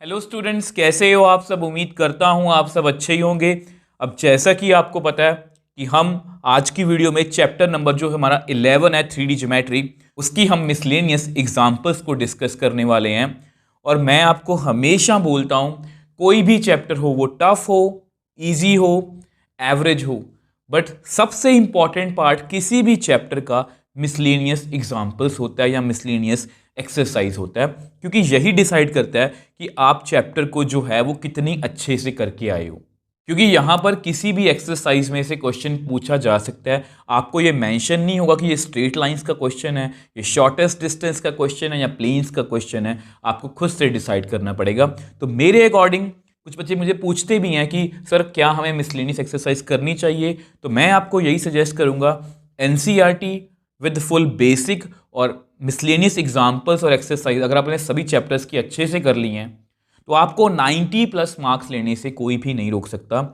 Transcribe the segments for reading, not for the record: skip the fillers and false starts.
Hello students, कैसे हो आप सब। उम्मीद करता हूँ आप सब अच्छे ही होंगे। अब जैसा कि आपको पता है कि हम आज की वीडियो में चैप्टर नंबर जो हमारा 11 है 3D ज्योमेट्री, उसकी हम मिसलेनियस एग्जाम्पल्स को डिस्कस करने वाले हैं। और मैं आपको हमेशा बोलता हूँ कोई भी चैप्टर हो, वो टफ हो, इजी हो, एवरेज हो, बट सबसे इंपॉर्टेंट पार्ट किसी भी चैप्टर का मिसलेनियस एग्जाम्पल्स होता है या मिसलेनियस एक्सरसाइज होता है, क्योंकि यही डिसाइड करता है कि आप चैप्टर को जो है वो कितनी अच्छे से करके आए हो। क्योंकि यहाँ पर किसी भी एक्सरसाइज में से क्वेश्चन पूछा जा सकता है, आपको ये मेंशन नहीं होगा कि ये स्ट्रेट लाइंस का क्वेश्चन है, ये शॉर्टेस्ट डिस्टेंस का क्वेश्चन है या प्लेन्स का क्वेश्चन है। आपको खुद से डिसाइड करना पड़ेगा। तो मेरे अकॉर्डिंग कुछ बच्चे मुझे पूछते भी हैं कि सर क्या हमें मिसलेनियस एक्सरसाइज करनी चाहिए, तो मैं आपको यही सजेस्ट करूंगा एनसीईआरटी विद फुल बेसिक और मिसलेनियस एग्जाम्पल्स और एक्सरसाइज अगर आपने सभी चैप्टर्स की अच्छे से कर ली हैं तो आपको 90+ मार्क्स लेने से कोई भी नहीं रोक सकता।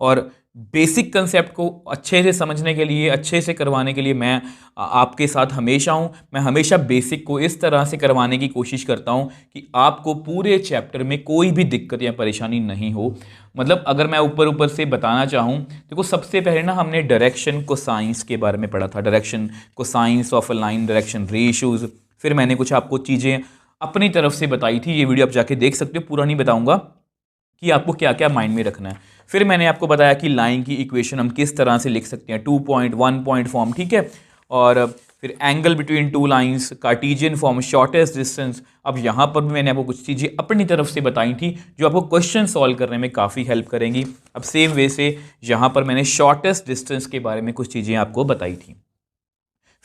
और बेसिक कंसेप्ट को अच्छे से समझने के लिए, अच्छे से करवाने के लिए मैं आपके साथ हमेशा हूं। मैं हमेशा बेसिक को इस तरह से करवाने की कोशिश करता हूं कि आपको पूरे चैप्टर में कोई भी दिक्कत या परेशानी नहीं हो। मतलब अगर मैं ऊपर ऊपर से बताना चाहूं, देखो सबसे पहले ना हमने डायरेक्शन कोसाइंस के बारे में पढ़ा था, direction cosines of a line, direction ratios. फिर मैंने कुछ आपको चीज़ें अपनी तरफ से बताई थी, ये वीडियो आप जाके देख सकते हो, पूरा नहीं बताऊंगा कि आपको क्या क्या माइंड में रखना है। फिर मैंने आपको बताया कि लाइन की इक्वेशन हम किस तरह से लिख सकते हैं, 2 पॉइंट 1 पॉइंट फॉर्म, ठीक है। और फिर angle between two lines, Cartesian form, shortest distance. अब यहाँ पर भी मैंने आपको कुछ चीज़ें अपनी तरफ से बताई थी जो आपको क्वेश्चन सॉल्व करने में काफ़ी हेल्प करेंगी। अब सेम वे से यहाँ पर मैंने शॉर्टेस्ट डिस्टेंस के बारे में कुछ चीज़ें आपको बताई थी।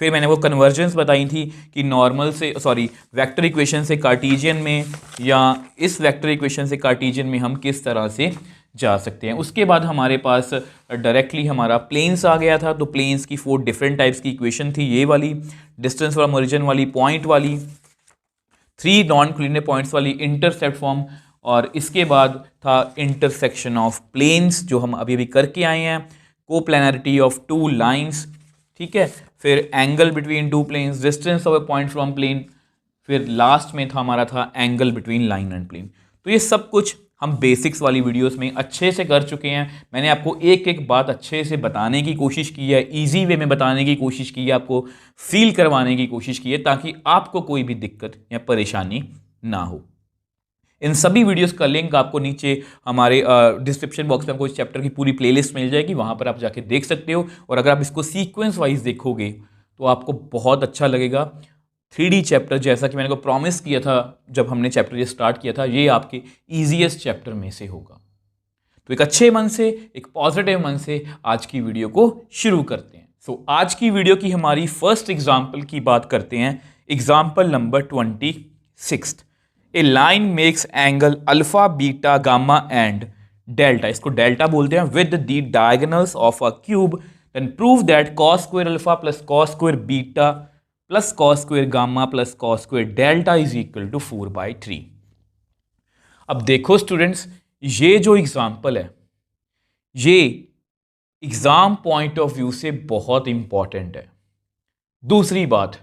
फिर मैंने वो कन्वर्जेंस बताई थी कि नॉर्मल से, सॉरी, वेक्टर इक्वेशन से कार्टेशियन में या इस वेक्टर इक्वेशन से कार्टेशियन में हम किस तरह से जा सकते हैं। उसके बाद हमारे पास डायरेक्टली हमारा प्लेन्स आ गया था। तो प्लेन्स की 4 डिफरेंट टाइप्स की इक्वेशन थी, ये वाली डिस्टेंस फ्रॉम ओरिजिन वाली, पॉइंट वाली, 3 नॉन कोलिनियर पॉइंट्स वाली, इंटरसेप्ट फॉर्म, और इसके बाद था इंटरसेक्शन ऑफ प्लेन्स जो हम अभी अभी करके आए हैं, कोप्लेनरिटी ऑफ 2 लाइंस, ठीक है। फिर angle between 2 planes, distance of a point from plane. फिर लास्ट में था हमारा था angle between line and plane. तो ये सब कुछ हम बेसिक्स वाली वीडियोस में अच्छे से कर चुके हैं। मैंने आपको एक एक बात अच्छे से बताने की कोशिश की है, इजी वे में बताने की कोशिश की है, आपको फील करवाने की कोशिश की है, ताकि आपको कोई भी दिक्कत या परेशानी ना हो। इन सभी वीडियोस का लिंक आपको नीचे हमारे डिस्क्रिप्शन बॉक्स में आपको इस चैप्टर की पूरी प्लेलिस्ट मिल जाएगी, वहाँ पर आप जाके देख सकते हो। और अगर आप इसको सीक्वेंस वाइज देखोगे तो आपको बहुत अच्छा लगेगा। 3D चैप्टर, जैसा कि मैंने को प्रॉमिस किया था जब हमने चैप्टर ये स्टार्ट किया था, ये आपके ईजीएस्ट चैप्टर में से होगा। तो एक अच्छे मन से, एक पॉजिटिव मन से आज की वीडियो को शुरू करते हैं। सो आज की वीडियो की हमारी फर्स्ट एग्जाम्पल की बात करते हैं, example number 26। A line makes angle alpha, beta, gamma and delta, इसको डेल्टा बोलते हैं, with the diagonals of a cube, then prove that cos square alpha plus cos square beta plus cos square gamma plus cos square delta is equal to 4/3। अब देखो students, ये जो example है ये exam point of view से बहुत important है। दूसरी बात,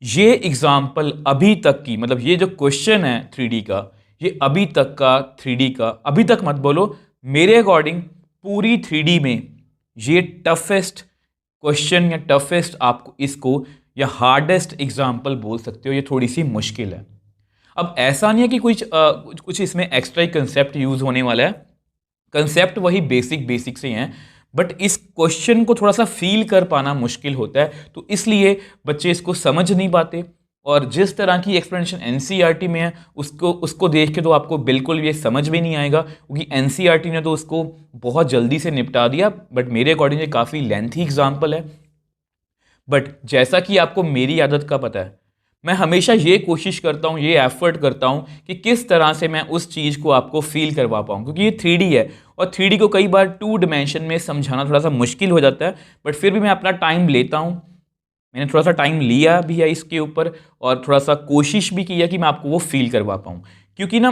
ये एग्जाम्पल अभी तक की, मतलब ये जो क्वेश्चन है 3D का, ये अभी तक का 3D का, अभी तक मत बोलो, मेरे अकॉर्डिंग पूरी 3D में ये टफेस्ट क्वेश्चन या टफेस्ट आपको इसको या हार्डेस्ट एग्जाम्पल बोल सकते हो। ये थोड़ी सी मुश्किल है। अब ऐसा नहीं है कि कुछ इसमें एक्स्ट्रा कंसेप्ट यूज होने वाला है, कंसेप्ट वही बेसिक बेसिक से हैं, बट इस क्वेश्चन को थोड़ा सा फील कर पाना मुश्किल होता है, तो इसलिए बच्चे इसको समझ नहीं पाते। और जिस तरह की एक्सप्लेनेशन एनसीईआरटी में है उसको देख के तो आपको बिल्कुल ये समझ भी नहीं आएगा, क्योंकि एनसीईआरटी ने तो उसको बहुत जल्दी से निपटा दिया। बट मेरे अकॉर्डिंग ये काफ़ी लेंथी एग्जाम्पल है। बट जैसा कि आपको मेरी आदत का पता है, मैं हमेशा ये कोशिश करता हूँ, ये एफर्ट करता हूँ कि किस तरह से मैं उस चीज़ को आपको फील करवा पाऊँ, क्योंकि ये 3D है और 3D को कई बार 2 डायमेंशन में समझाना थोड़ा सा मुश्किल हो जाता है। बट फिर भी मैं अपना टाइम लेता हूँ, मैंने थोड़ा सा टाइम लिया भी है इसके ऊपर और थोड़ा सा कोशिश भी किया कि मैं आपको वो फील करवा पाऊँ। क्योंकि ना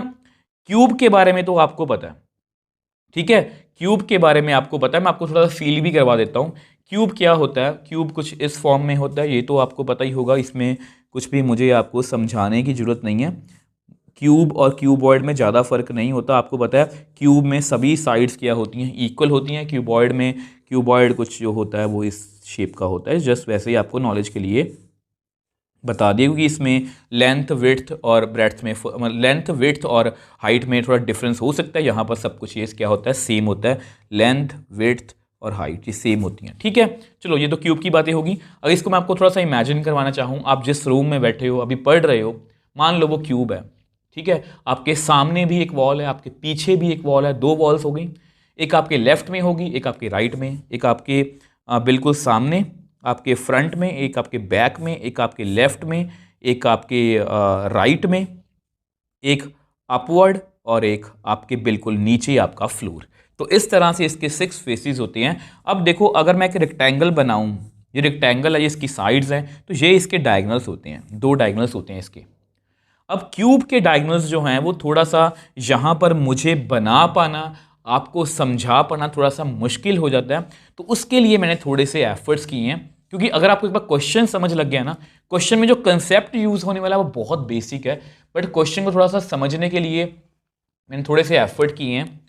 क्यूब के बारे में तो आपको पता है, ठीक है, क्यूब के बारे में आपको पता है, मैं आपको थोड़ा सा फील भी करवा देता हूँ। क्यूब क्या होता है, क्यूब कुछ इस फॉर्म में होता है, ये तो आपको पता ही होगा, इसमें कुछ भी मुझे आपको समझाने की ज़रूरत नहीं है। क्यूब और क्यूबॉइड में ज़्यादा फर्क नहीं होता। आपको पता है क्यूब में सभी साइड्स क्या होती हैं, इक्वल होती हैं। क्यूबॉइड में क्यूबॉइड कुछ जो होता है वो इस शेप का होता है। जस्ट वैसे ही आपको नॉलेज के लिए बता दिए, क्योंकि इसमें लेंथ विड्थ और ब्रेड्थ में लेंथ विड्थ और हाइट में थोड़ा डिफरेंस हो सकता है। यहाँ पर सब कुछ ये क्या होता है, सेम होता है। लेंथ विड्थ और हाइट ये सेम होती हैं, ठीक है। चलो ये तो क्यूब की बातें होगी। अगर इसको मैं आपको थोड़ा सा इमेजिन करवाना चाहूँ, आप जिस रूम में बैठे हो अभी पढ़ रहे हो, मान लो वो क्यूब है, ठीक है। आपके सामने भी एक वॉल है, आपके पीछे भी एक वॉल है, दो वॉल्स हो गई। एक आपके लेफ्ट में होगी, एक आपके राइट में, एक आपके बिल्कुल सामने, आपके फ्रंट में, एक आपके बैक में, एक आपके लेफ्ट में, एक आपके राइट में, एक अपवर्ड और एक आपके बिल्कुल नीचे आपका फ्लोर। तो इस तरह से इसके 6 फेसेस होते हैं। अब देखो अगर मैं एक रेक्टेंगल बनाऊं, ये रेक्टेंगल है, ये इसकी साइड्स हैं, तो ये इसके डायगोनल्स होते हैं, 2 डायगोनल्स होते हैं इसके। अब क्यूब के डायगोनल्स जो हैं वो थोड़ा सा यहाँ पर मुझे बना पाना, आपको समझा पाना थोड़ा सा मुश्किल हो जाता है। तो उसके लिए मैंने थोड़े से एफर्ट्स किए हैं, क्योंकि अगर आपको एक बार क्वेश्चन समझ लग गया ना, क्वेश्चन में जो कंसेप्ट यूज होने वाला है वो बहुत बेसिक है, बट क्वेश्चन को थोड़ा सा समझने के लिए मैंने थोड़े से एफर्ट किए हैं।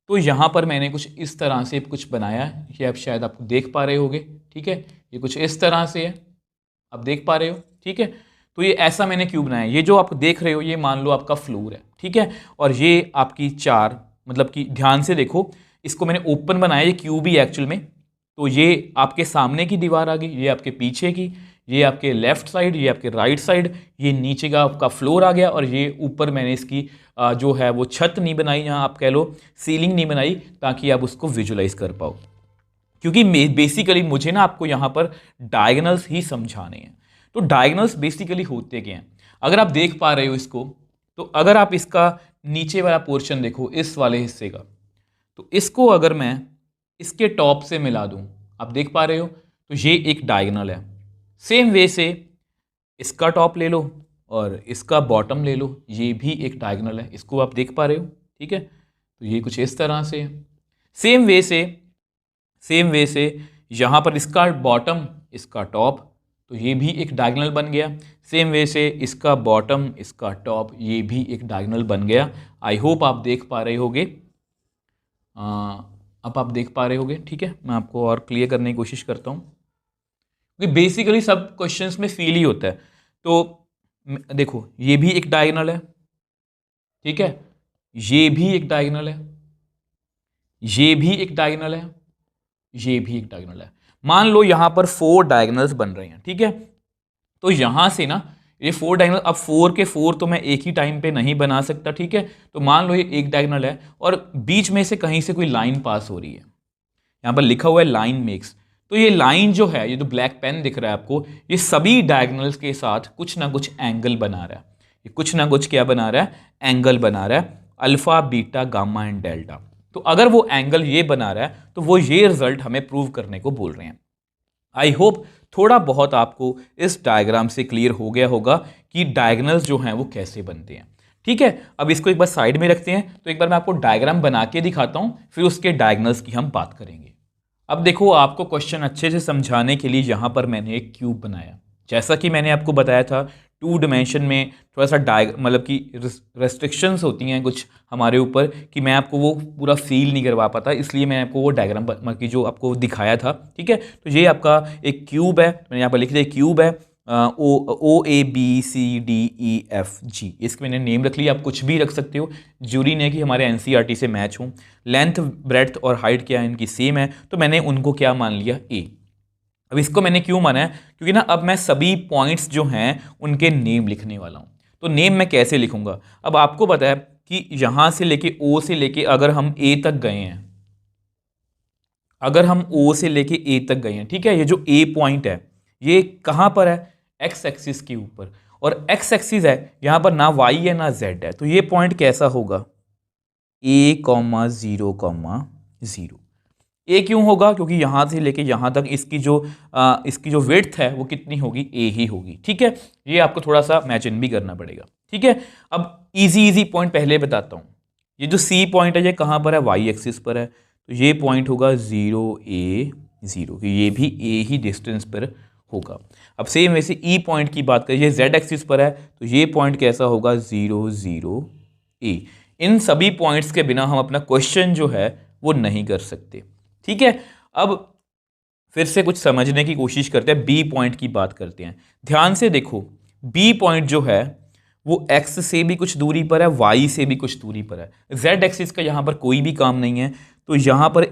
तो यहाँ पर मैंने कुछ इस तरह से कुछ बनाया है, ये आप शायद आपको देख पा रहे होगे, ठीक है। ये कुछ इस तरह से है, आप देख पा रहे हो, ठीक है। तो ये ऐसा मैंने क्यूब बनाया है। ये जो आप देख रहे हो ये मान लो आपका फ्लोर है, ठीक है। और ये आपकी 4, मतलब कि ध्यान से देखो, इसको मैंने ओपन बनाया, ये क्यूब ही एक्चुअल में। तो ये आपके सामने की दीवार आ गई, ये आपके पीछे की, ये आपके लेफ्ट साइड, ये आपके राइट साइड, ये नीचे का आपका फ्लोर आ गया, और ये ऊपर मैंने इसकी जो है वो छत नहीं बनाई, यहाँ आप कह लो सीलिंग नहीं बनाई, ताकि आप उसको विजुलाइज कर पाओ। क्योंकि बेसिकली मुझे ना आपको यहाँ पर डायगोनल्स ही समझाने हैं। तो डायगोनल्स बेसिकली होते क्या हैं, अगर आप देख पा रहे हो इसको, तो अगर आप इसका नीचे वाला पोर्शन देखो, इस वाले हिस्से का, तो इसको अगर मैं इसके टॉप से मिला दूं, आप देख पा रहे हो, तो ये एक डायगोनल है। सेम वे से इसका टॉप ले लो और इसका बॉटम ले लो, ये भी एक डायगोनल है, इसको आप देख पा रहे हो, ठीक है। तो ये कुछ इस तरह से है। सेम वे से यहाँ पर इसका बॉटम, इसका टॉप, तो ये भी एक डायगोनल बन गया। सेम वे से इसका बॉटम, इसका टॉप, ये भी एक डायगोनल बन गया। आई होप आप देख पा रहे होगे, अब आप देख पा रहे होगे, ठीक है। मैं आपको और क्लियर करने की कोशिश करता हूँ, क्योंकि बेसिकली सब क्वेश्चंस में फील ही होता है। तो देखो ये भी एक डायगोनल है, ठीक है, ये भी एक डायगोनल है, ये भी एक डायगोनल है, ये भी एक डायगोनल है। मान लो यहां पर 4 डायगोनल्स बन रहे हैं, ठीक है। तो यहां से ना ये 4 डायगोनल, अब 4 के 4 तो मैं एक ही टाइम पे नहीं बना सकता, ठीक है। तो मान लो ये एक डायगोनल है और बीच में से कहीं से कोई लाइन पास हो रही है, यहां पर लिखा हुआ है लाइन मेक्स। तो ये लाइन जो है, ये जो ब्लैक पेन दिख रहा है आपको, ये सभी डायगोनल्स के साथ कुछ ना कुछ एंगल बना रहा है। ये कुछ ना कुछ क्या बना रहा है, एंगल बना रहा है, alpha beta gamma and delta. तो अगर वो एंगल ये बना रहा है तो वो ये रिजल्ट हमें प्रूव करने को बोल रहे हैं। आई होप थोड़ा बहुत आपको इस डायग्राम से क्लियर हो गया होगा कि डायगोनल्स जो हैं वो कैसे बनते हैं, ठीक है। अब इसको एक बार साइड में रखते हैं, तो एक बार मैं आपको डायग्राम बना के दिखाता हूं, फिर उसके डायगोनल्स की हम बात करेंगे। अब देखो आपको क्वेश्चन अच्छे से समझाने के लिए यहां पर मैंने एक क्यूब बनाया। जैसा कि मैंने आपको बताया था 2 डायमेंशन में थोड़ा सा मतलब कि रेस्ट्रिक्शंस होती हैं कुछ हमारे ऊपर, कि मैं आपको वो पूरा फील नहीं करवा पाता, इसलिए मैंने आपको वो डायग्राम की जो आपको दिखाया था, ठीक है। तो ये आपका एक क्यूब है, मैंने यहाँ पर लिख दिया क्यूब है, OABCDEFG, इसके मैंने नेम रख लिया, आप कुछ भी रख सकते हो, जरूरी नहीं कि हमारे NCERT से मैच हो। लेंथ ब्रेड्थ और हाइट क्या है इनकी सेम है, तो मैंने उनको क्या मान लिया, A। अब इसको मैंने क्यों माना है, क्योंकि ना अब मैं सभी पॉइंट्स जो हैं उनके नेम लिखने वाला हूं। तो नेम मैं कैसे लिखूंगा, अब आपको पता है कि यहां से लेके O से लेके अगर हम A तक गए हैं, अगर हम O से लेके A तक गए हैं, ठीक है, ये जो A पॉइंट है ये कहां पर है, एक्स एक्सिस के ऊपर, और एक्स एक्सिस है यहां पर, ना y है ना z है। तो ये पॉइंट कैसा होगा, A,0,0। ए क्यों होगा, क्योंकि यहां से लेके यहां तक इसकी जो विड्थ है वो कितनी होगी, ए ही होगी, ठीक है। ये आपको थोड़ा सा इमेजिन भी करना पड़ेगा, ठीक है। अब इजी पॉइंट पहले बताता हूं, ये जो सी पॉइंट है ये कहां पर है, वाई एक्सिस पर है। तो ये पॉइंट होगा 0 A 0, ये भी ए ही डिस्टेंस पर होगा। अब सेम वैसे ई पॉइंट की बात करें, ये जेड एक्सिस पर है तो ये पॉइंट कैसा होगा 0 0 ए। इन सभी पॉइंट्स के बिना हम अपना क्वेश्चन जो है वो नहीं कर सकते। ठीक है, अब फिर से कुछ समझने की कोशिश करते हैं, बी पॉइंट की बात करते हैं। ध्यान से देखो, बी पॉइंट जो है वो x से भी कुछ दूरी पर है, y से भी कुछ दूरी पर है। z एक्सिस का यहाँ पर कोई भी काम नहीं है, तो यहाँ पर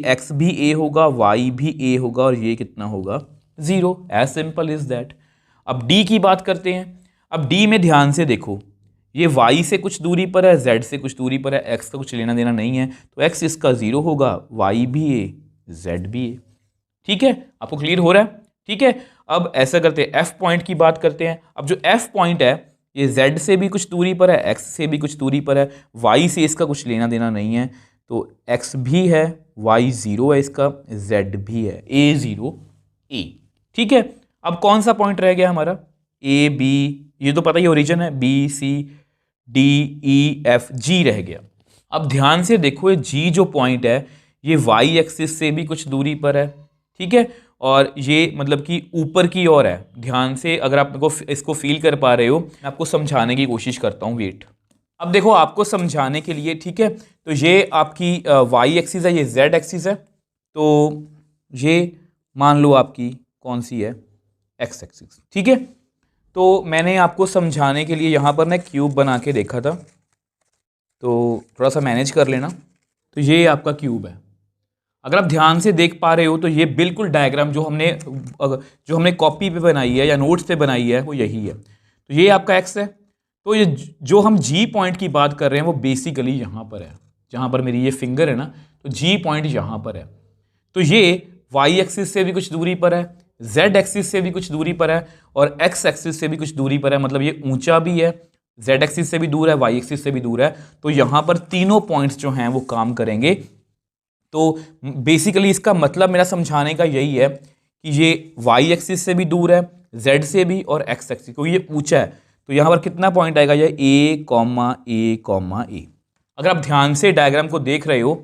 x भी a होगा, y भी a होगा और ये कितना होगा 0। As simple is that. अब d की बात करते हैं। अब d में ध्यान से देखो, ये y से कुछ दूरी पर है, z से कुछ दूरी पर है, x का कुछ लेना देना नहीं है, तो x इसका 0 होगा, y भी a, z भी a। ठीक है, आपको क्लियर हो रहा है? ठीक है, अब ऐसा करते हैं, f पॉइंट की बात करते हैं। अब जो f पॉइंट है ये z से भी कुछ दूरी पर है, x से भी कुछ दूरी पर है, y से इसका कुछ लेना देना नहीं है, तो x भी है, y 0 है इसका, z भी है, a 0 a। ठीक है, अब कौन सा पॉइंट रह गया हमारा a b, ये तो पता ही ओरिजिन है, b c d e f g रह गया। अब ध्यान से देखो, ये g जो पॉइंट है ये y एक्सिस से भी कुछ दूरी पर है। ठीक है, और ये मतलब कि ऊपर की ओर है। ध्यान से अगर आप इसको फील कर पा रहे हो, मैं आपको समझाने की कोशिश करता हूँ, वेट। अब देखो आपको समझाने के लिए, ठीक है, तो ये आपकी y एक्सिस है, ये z एक्सिस है, तो ये मान लो आपकी कौन सी है x एक्सिस। ठीक है, तो मैंने आपको समझाने के लिए यहाँ पर ना क्यूब बना के देखा था, तो थोड़ा सा मैनेज कर लेना। तो ये आपका क्यूब है। अगर आप ध्यान से देख पा रहे हो तो ये बिल्कुल डायग्राम जो हमने कॉपी पे बनाई है या नोट्स पे बनाई है वो यही है। तो ये आपका एक्स है, तो ये जो हम जी पॉइंट की बात कर रहे हैं वो बेसिकली यहाँ पर है, जहाँ पर मेरी ये फिंगर है ना, तो जी पॉइंट यहाँ पर है। तो ये वाई एक्सिस से भी कुछ दूरी पर है, जेड एक्सिस से भी कुछ दूरी पर है और एक्स एक्सिस से भी कुछ दूरी पर है। मतलब ये ऊंचा भी है, जेड एक्सिस से भी दूर है, वाई एक्सिस से भी दूर है। तो यहाँ पर तीनों पॉइंट्स जो हैं वो काम करेंगे। तो बेसिकली इसका मतलब मेरा समझाने का यही है कि ये y एक्सिस से भी दूर है, z से भी और x एक्सिस, क्योंकि ये ऊंचा है। तो यहाँ पर कितना पॉइंट आएगा, ये a, a। अगर आप ध्यान से डायग्राम को देख रहे हो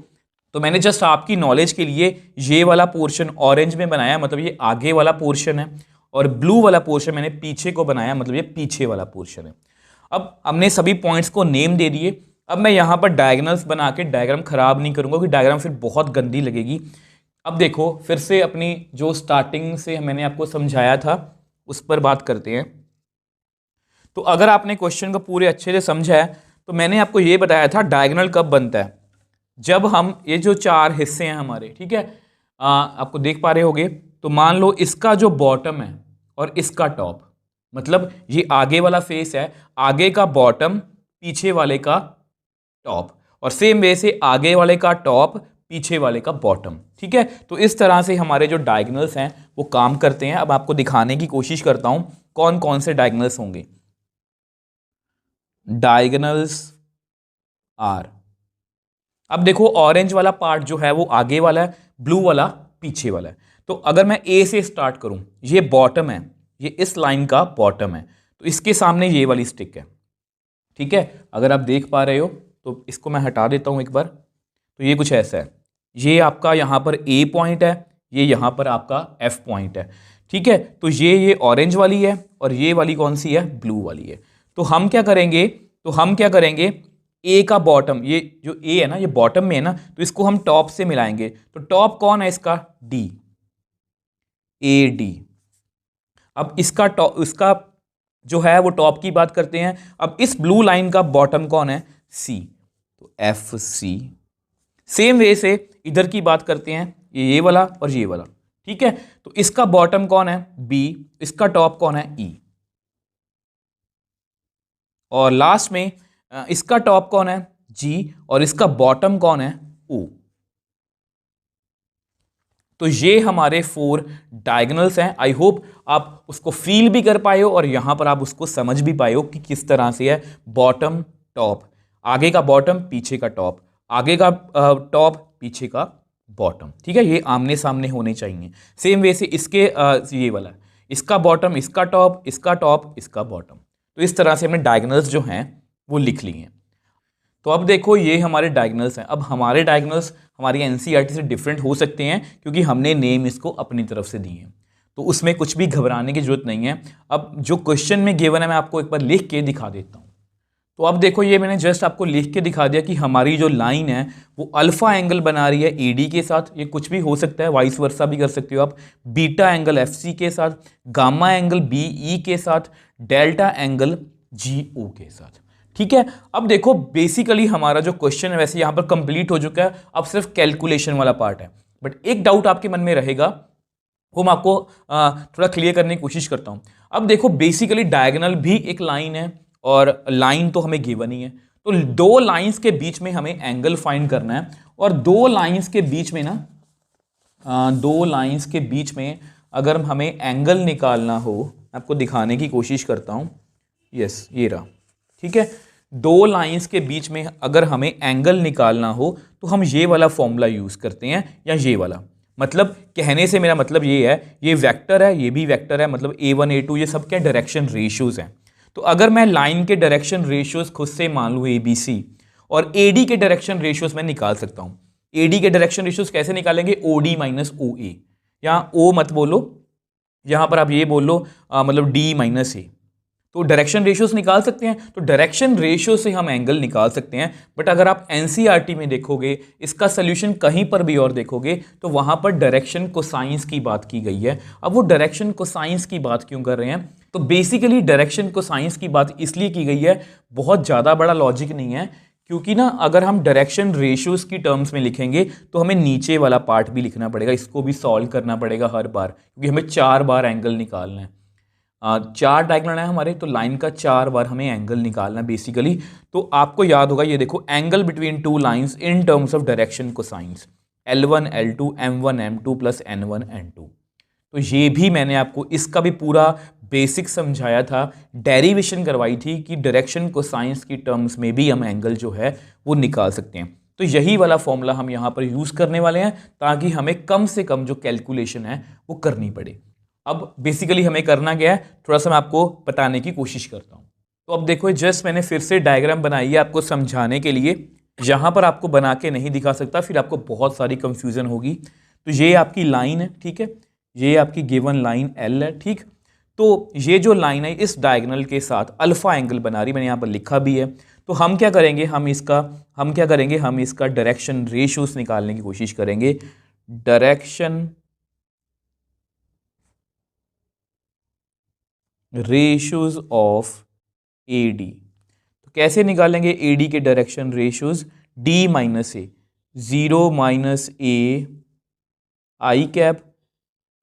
तो मैंने जस्ट आपकी नॉलेज के लिए ये वाला पोर्शन ऑरेंज में बनाया, मतलब ये आगे वाला पोर्शन है, और ब्लू वाला पोर्शन मैंने पीछे को बनाया, मतलब ये पीछे वाला पोर्शन है। अब हमने सभी पॉइंट्स को नेम दे दिए। अब मैं यहाँ पर डायगोनल्स बना के डायग्राम खराब नहीं करूँगा, क्योंकि डायग्राम फिर बहुत गंदी लगेगी। अब देखो फिर से अपनी जो स्टार्टिंग से मैंने आपको समझाया था उस पर बात करते हैं। तो अगर आपने क्वेश्चन को पूरे अच्छे से समझा है तो मैंने आपको ये बताया था डायगोनल कब बनता है, जब हम ये जो चार हिस्से हैं हमारे, ठीक है, आपको देख पा रहे होगे। तो मान लो इसका जो बॉटम है और इसका टॉप, मतलब ये आगे वाला फेस है, आगे का बॉटम, पीछे वाले का टॉप, और सेम वे से आगे वाले का टॉप, पीछे वाले का बॉटम। ठीक है, तो इस तरह से हमारे जो डायगोनल्स हैं वो काम करते हैं। अब आपको दिखाने की कोशिश करता हूं कौन कौन से डायगोनल्स होंगे। डायगोनल्स आर, अब देखो ऑरेंज वाला पार्ट जो है वो आगे वाला है, ब्लू वाला पीछे वाला है। तो अगर मैं ए से स्टार्ट करूं, ये बॉटम है, ये इस लाइन का बॉटम है, तो इसके सामने ये वाली स्टिक है। ठीक है, अगर आप देख पा रहे हो तो इसको मैं हटा देता हूं एक बार। तो ये कुछ ऐसा है, ये आपका यहाँ पर ए पॉइंट है, ये यहाँ पर आपका एफ पॉइंट है। ठीक है, तो ये ऑरेंज वाली है और ये वाली कौन सी है, ब्लू वाली है। तो हम क्या करेंगे, ए का बॉटम, ये जो ए है ना ये बॉटम में है ना, तो इसको हम टॉप से मिलाएंगे। तो टॉप कौन है इसका, डी, ए डी। अब इसका जो है वो टॉप की बात करते हैं। अब इस ब्लू लाइन का बॉटम कौन है, सी, तो एफ सी। सेम वे से इधर की बात करते हैं, ये वाला और ये वाला। ठीक है, तो इसका बॉटम कौन है, बी, इसका टॉप कौन है, ई, और लास्ट में इसका टॉप कौन है, जी, और इसका बॉटम कौन है, ओ। तो ये हमारे 4 डायगोनल्स हैं। आई होप आप उसको फील भी कर पाए हो और यहां पर आप उसको समझ भी पाए हो कि किस तरह से है। बॉटम टॉप, आगे का बॉटम पीछे का टॉप, आगे का टॉप पीछे का बॉटम। ठीक है, ये आमने सामने होने चाहिए। सेम वे से इसके ये वाला, इसका बॉटम इसका टॉप, इसका टॉप इसका बॉटम। तो इस तरह से हमने डायगोनल्स जो हैं वो लिख लिए हैं। तो अब देखो ये हमारे डायगोनल्स हैं। अब हमारे डायगोनल्स हमारी एनसीईआरटी से डिफरेंट हो सकते हैं क्योंकि हमने नेम इसको अपनी तरफ से दिए हैं। तो उसमें कुछ भी घबराने की जरूरत नहीं है। अब जो क्वेश्चन में गिवन है मैं आपको एक बार लिख के दिखा देता हूँ। तो अब देखो, ये मैंने जस्ट आपको लिख के दिखा दिया कि हमारी जो लाइन है वो अल्फा एंगल बना रही है एडी के साथ, ये कुछ भी हो सकता है, वाइस वर्सा भी कर सकते हो आप, बीटा एंगल एफसी के साथ, गामा एंगल बीई के साथ, डेल्टा एंगल जीओ के साथ। ठीक है, अब देखो बेसिकली हमारा जो क्वेश्चन है वैसे यहां पर कंप्लीट हो चुका है, अब सिर्फ कैलकुलेशन वाला पार्ट है। बट एक डाउट आपके मन में रहेगा, वो मैं आपको थोड़ा क्लियर करने की कोशिश करता हूं। अब देखो बेसिकली डायगोनल भी एक लाइन है और लाइन तो हमें गिवन ही है, तो दो लाइंस के बीच में हमें एंगल फाइंड करना है। और दो लाइंस के बीच में ना दो लाइंस के बीच में अगर हमें एंगल निकालना हो, आपको दिखाने की कोशिश करता हूं। यस, ये रहा। ठीक है, दो लाइंस के बीच में अगर हमें एंगल निकालना हो तो हम ये वाला फॉर्मूला यूज करते हैं या ये वाला। मतलब कहने से मेरा मतलब ये है, ये वेक्टर है, ये भी वेक्टर है, मतलब a1 a2 ये सब क्या डायरेक्शन रेशियोज हैं। तो अगर मैं लाइन के डायरेक्शन रेशियोज खुद से मान लूँ ABC, और AD के डायरेक्शन रेशियोज मैं निकाल सकता हूँ। AD के डायरेक्शन रेशियोज कैसे निकालेंगे, OD माइनस OA, यहाँ O मत बोलो, यहां पर आप ये बोल लो मतलब D माइनस A। तो डायरेक्शन रेशियोज निकाल सकते हैं, तो डायरेक्शन रेशियो से हम एंगल निकाल सकते हैं। बट अगर आप एनसीईआरटी में देखोगे, इसका सोल्यूशन कहीं पर भी और देखोगे, तो वहां पर डायरेक्शन कोसाइंस की बात की गई है। अब वो डायरेक्शन कोसाइंस की बात क्यों कर रहे हैं, तो बेसिकली डायरेक्शन कोसाइंस की बात इसलिए की गई है, बहुत ज़्यादा बड़ा लॉजिक नहीं है, क्योंकि ना अगर हम डायरेक्शन रेशियोज की टर्म्स में लिखेंगे तो हमें नीचे वाला पार्ट भी लिखना पड़ेगा, इसको भी सॉल्व करना पड़ेगा हर बार, क्योंकि हमें 4 बार एंगल निकालना है। 4 डायगोनल है हमारे, तो लाइन का 4 बार हमें एंगल निकालना बेसिकली। तो आपको याद होगा, ये देखो, angle between two lines in terms of direction cosines, L1 L2 M1 M2 plus N1 N2। तो ये भी मैंने आपको इसका भी पूरा बेसिक समझाया था, डेरिवेशन करवाई थी कि डायरेक्शन कोसाइंस की टर्म्स में भी हम एंगल जो है वो निकाल सकते हैं। तो यही वाला फॉर्मूला हम यहाँ पर यूज़ करने वाले हैं, ताकि हमें कम से कम जो कैलकुलेशन है वो करनी पड़े। अब बेसिकली हमें करना क्या है, थोड़ा सा मैं आपको बताने की कोशिश करता हूँ। तो अब देखो, जस्ट मैंने फिर से डायग्राम बनाई है आपको समझाने के लिए। यहाँ पर आपको बना के नहीं दिखा सकता, फिर आपको बहुत सारी कंफ्यूजन होगी। तो ये आपकी लाइन है, ठीक है, ये आपकी गिवन लाइन L है। ठीक, तो ये जो लाइन है इस डायगोनल के साथ अल्फा एंगल बना रही, मैंने यहाँ पर लिखा भी है। तो हम क्या करेंगे, हम इसका डायरेक्शन रेशियोज निकालने की कोशिश करेंगे। डायरेक्शन रेशियोज ऑफ AD, तो कैसे निकालेंगे AD के direction ratios, D minus A, 0 minus A I cap,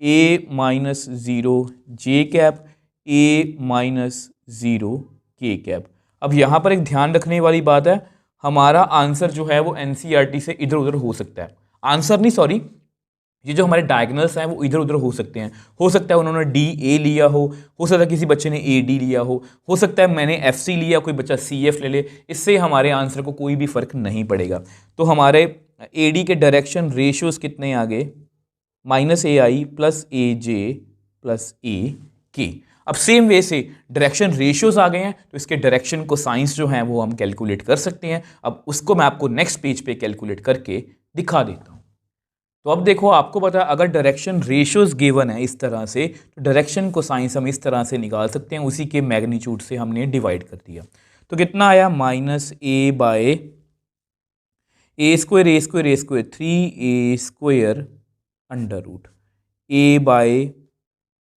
A minus 0 J cap, A minus 0 K cap. अब यहाँ पर एक ध्यान रखने वाली बात है, हमारा आंसर जो है वो एनसीईआरटी से इधर उधर हो सकता है, आंसर नहीं सॉरी, ये जो हमारे डायगोनल्स हैं वो इधर उधर हो सकते हैं। हो सकता है उन्होंने DA लिया हो सकता है किसी बच्चे ने AD लिया हो सकता है मैंने FC लिया, कोई बच्चा CF ले ले, इससे हमारे आंसर को कोई भी फर्क नहीं पड़ेगा। तो हमारे AD के डायरेक्शन रेशियोज कितने आ गए, -AI plus AJ plus AK। अब सेम वे से डायरेक्शन रेशियोज आ गए हैं, तो इसके डायरेक्शन को साइंस जो है वो हम कैलकुलेट कर सकते हैं। अब उसको मैं आपको नेक्स्ट पेज पे कैलकुलेट करके दिखा देता हूं। तो अब देखो, आपको पता है अगर डायरेक्शन रेशियोज गिवन है इस तरह से, तो डायरेक्शन को साइंस हम इस तरह से निकाल सकते हैं, उसी के मैग्नीट्यूड से हमने डिवाइड कर दिया। तो कितना आया, -A by A square A square A square 3A square under root, A by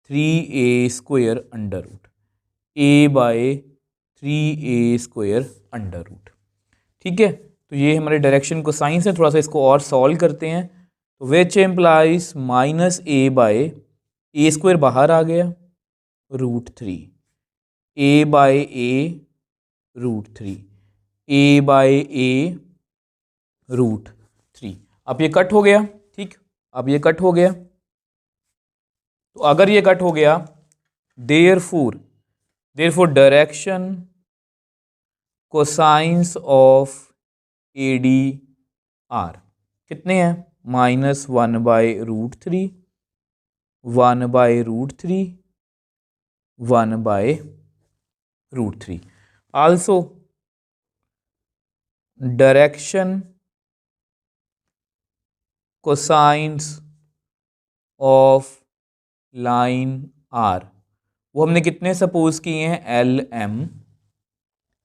3A square under root, A by 3A square under root. ठीक है, तो ये हमारे डायरेक्शन को साइंस है। थोड़ा सा इसको और सॉल्व करते हैं, तो which implies -A by A square बाहर आ गया, √3, A by A √3, A by A √3। अब ये कट हो गया, ठीक, अब ये कट हो गया। तो अगर ये कट हो गया, therefore direction cosines of AD R कितने हैं, -1 by √3, 1 by √3, 1 by √3। Also direction cosines of line R, वो हमने कितने सपोज किए हैं, एल एम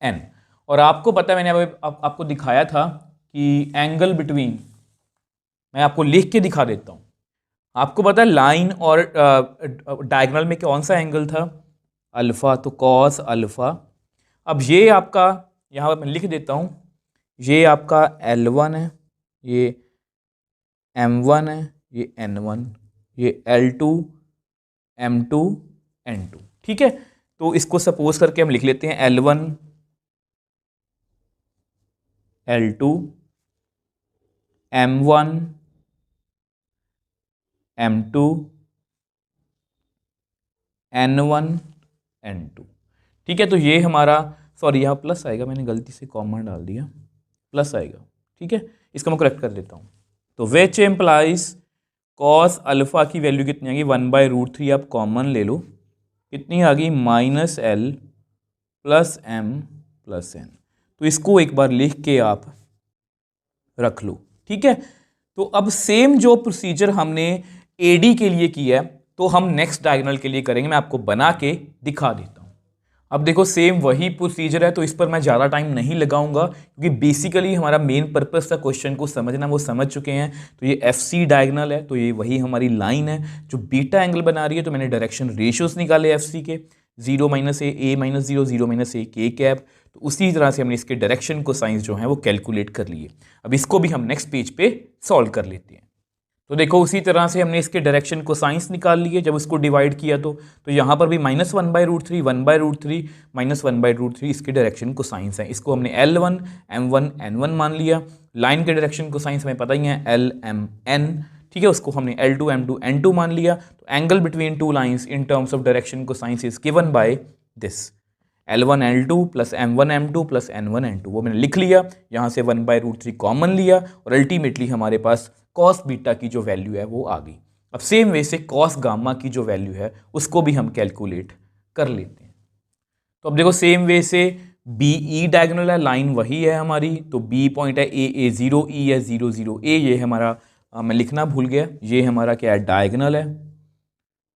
एन। और आपको पता है, मैंने आपको दिखाया था कि एंगल बिटवीन, मैं आपको लिख के दिखा देता हूं। आपको पता है लाइन और डायगोनल में कौन सा एंगल था, अल्फा, तो कॉस अल्फा। अब ये आपका यहाँ पर मैं लिख देता हूँ, ये आपका L1 है, ये M1 है, ये N1, ये L2 M2 N2, ठीक है। तो इसको सपोज करके हम लिख लेते हैं L1 L2 M1 M2 N1 N2, ठीक है। तो ये हमारा, सॉरी यहाँ प्लस आएगा, मैंने गलती से कॉमा डाल दिया, प्लस आएगा, ठीक है। इसको मैं करेक्ट कर देता हूँ। तो विच एम्प्लाइज कॉस अल्फा की वैल्यू कितनी आ गई, 1/√3, आप कॉमन ले लो, कितनी आ गई, -L + M + N। तो इसको एक बार लिख के आप रख लो, ठीक है। तो अब सेम जो प्रोसीजर हमने AD के लिए किया है, तो हम नेक्स्ट डायगोनल के लिए करेंगे। मैं आपको बना के दिखा देता हूं। अब देखो सेम वही प्रोसीजर है, तो इस पर मैं ज़्यादा टाइम नहीं लगाऊंगा, क्योंकि बेसिकली हमारा मेन पर्पस था क्वेश्चन को समझना, वो समझ चुके हैं। तो ये FC डायगोनल है, तो ये वही हमारी लाइन है जो बीटा एंगल बना रही है। तो मैंने डायरेक्शन रेशियोज निकाले FC के, 0 - A, A - 0, 0 - A, K cap. तो उसी तरह से हमने इसके डायरेक्शन को साइंस जो है वो कैलकुलेट कर लिए। अब इसको भी हम नेक्स्ट पेज पे सॉल्व कर लेते हैं। तो देखो उसी तरह से हमने इसके डायरेक्शन को साइंस निकाल लिए, जब उसको डिवाइड किया तो यहाँ पर भी -1/√3, 1/√3, -1/√3 इसके डायरेक्शन को साइंस है। इसको हमने L1 M1 N1 मान लिया। लाइन के डायरेक्शन को साइंस हमें पता ही है, L M N, ठीक है। उसको हमने L2 M2 N2 मान लिया। तो angle between two lines in terms of direction को cosines is given by this, L1 L2 + M1 M2 + N1 N2, वो मैंने लिख लिया। यहाँ से 1/√3 कॉमन लिया और अल्टीमेटली हमारे पास कॉस बीटा की जो वैल्यू है वो आ गई। अब सेम वे से कॉस गामा की जो वैल्यू है उसको भी हम कैलकुलेट कर लेते हैं। तो अब देखो सेम वे से BE डायगोनल है, लाइन वही है हमारी, तो B पॉइंट है, A0, E है 0 0 A, ये हमारा मैं लिखना भूल गया, ये हमारा क्या है, डायगोनल है।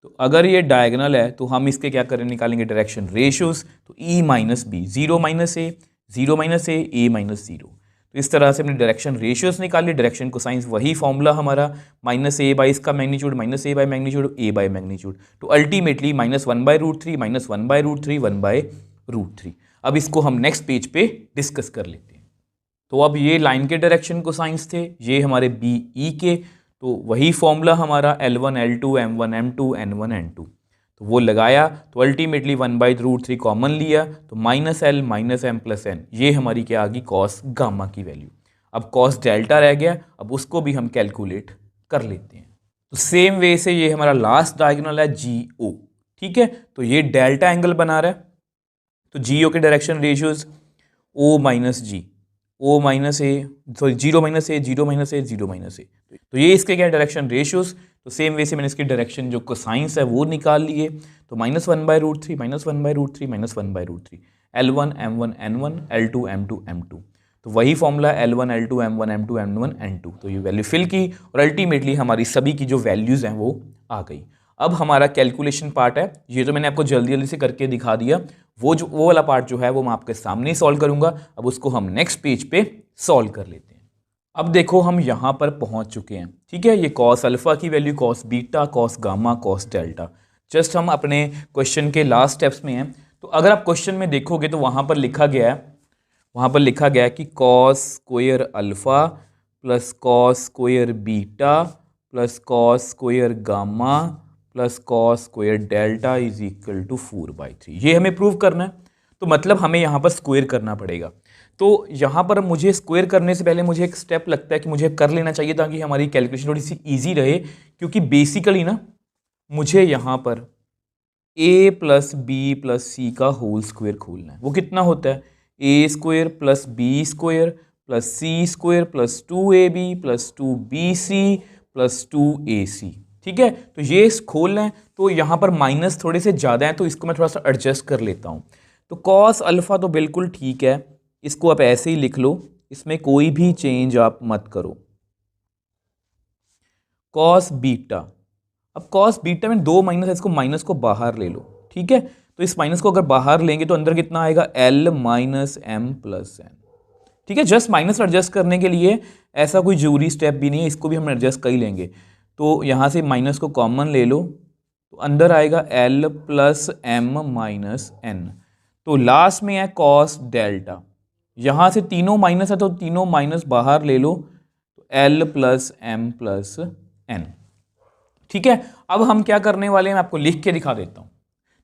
तो अगर ये डायगोनल है तो हम इसके क्या करें, निकालेंगे डायरेक्शन रेशियोज। तो E - B, 0 - A, 0 - A, A - 0। तो इस तरह से हमने डायरेक्शन रेशियोज निकाले। डायरेक्शन को साइंस वही फॉर्मूला हमारा, -A बाई इसका magnitude, -A by magnitude, A by magnitude. तो अल्टीमेटली -1/√3, -1/√3, 1/√3। अब इसको हम नेक्स्ट पेज पे डिस्कस कर लेते हैं। तो अब ये लाइन के डायरेक्शन को साइंस थे, ये हमारे BE के, तो वही फॉर्मूला हमारा L1 L2 M1 M2 N1 N2, तो वो लगाया। तो अल्टीमेटली 1/√3 कॉमन लिया, तो -L - M + N, ये हमारी क्या आ गई, कॉस गामा की वैल्यू। अब कॉस डेल्टा रह गया, अब उसको भी हम कैलकुलेट कर लेते हैं। तो सेम वे से ये हमारा लास्ट डायगोनल है GO, ठीक है। तो ये डेल्टा एंगल बना रहा है, तो GO के direction ratios O - G, O - A, sorry 0 - A, 0 - A, 0 - A। तो ये इसके क्या डायरेक्शन रेशियोज। तो सेम वे से मैंने इसकी डायरेक्शन जो कोसाइंस है वो निकाल लिए। तो -1/√3, -1/√3, -1/√3, L1 M1 N1, L2 M2 M2। तो वही formula L1 L2 M1 M2 N1 N2। तो ये वैल्यू फिल की और अल्टीमेटली हमारी सभी की जो वैल्यूज़ हैं वो आ गई। अब हमारा कैलकुलेशन पार्ट है, ये तो मैंने आपको जल्दी जल्दी से करके दिखा दिया। वो वाला पार्ट जो है वो मैं आपके सामने ही सॉल्व करूंगा। अब उसको हम नेक्स्ट पेज पे सॉल्व कर लेते हैं। अब देखो हम यहाँ पर पहुँच चुके हैं, ठीक है। ये कॉस अल्फा की value, cos beta, cos gamma, cos delta, just हम अपने क्वेश्चन के लास्ट स्टेप्स में हैं। तो अगर आप क्वेश्चन में देखोगे तो वहाँ पर लिखा गया है, कि cos square alpha plus cos square beta plus cos square gamma plus cos square delta is equal to 4/3। ये हमें प्रूव करना है, तो मतलब हमें यहाँ पर स्क्वायर करना पड़ेगा। तो यहाँ पर मुझे स्क्वायर करने से पहले मुझे एक स्टेप लगता है कि मुझे कर लेना चाहिए, ताकि हमारी कैलकुलेशन थोड़ी सी ईजी रहे। क्योंकि बेसिकली ना मुझे यहाँ पर A + B + C का होल स्क्वायर खोलना है। वो कितना होता है, A² + B² + C² + 2AB + 2BC + 2AC, ठीक है। तो ये खोलना है, तो यहाँ पर माइनस थोड़े से ज़्यादा हैं, तो इसको मैं थोड़ा सा एडजस्ट कर लेता हूँ। तो कॉस अल्फा तो बिल्कुल ठीक है, इसको आप ऐसे ही लिख लो, इसमें कोई भी चेंज आप मत करो। कॉस बीटा, अब कॉस बीटा में 2 माइनस है, इसको माइनस को बाहर ले लो, ठीक है। तो इस माइनस को अगर बाहर लेंगे तो अंदर कितना आएगा, L minus M plus N, ठीक है। जस्ट माइनस एडजस्ट करने के लिए, ऐसा कोई जरूरी स्टेप भी नहीं है, इसको भी हम एडजस्ट कर ही लेंगे। तो यहाँ से माइनस को कॉमन ले लो तो अंदर आएगा L plus M minus N. तो लास्ट में है कॉस डेल्टा, यहाँ से तीनों माइनस है तो तीनों माइनस बाहर ले लो तो L plus M plus N, ठीक है। अब हम क्या करने वाले हैं, मैं आपको लिख के दिखा देता हूँ।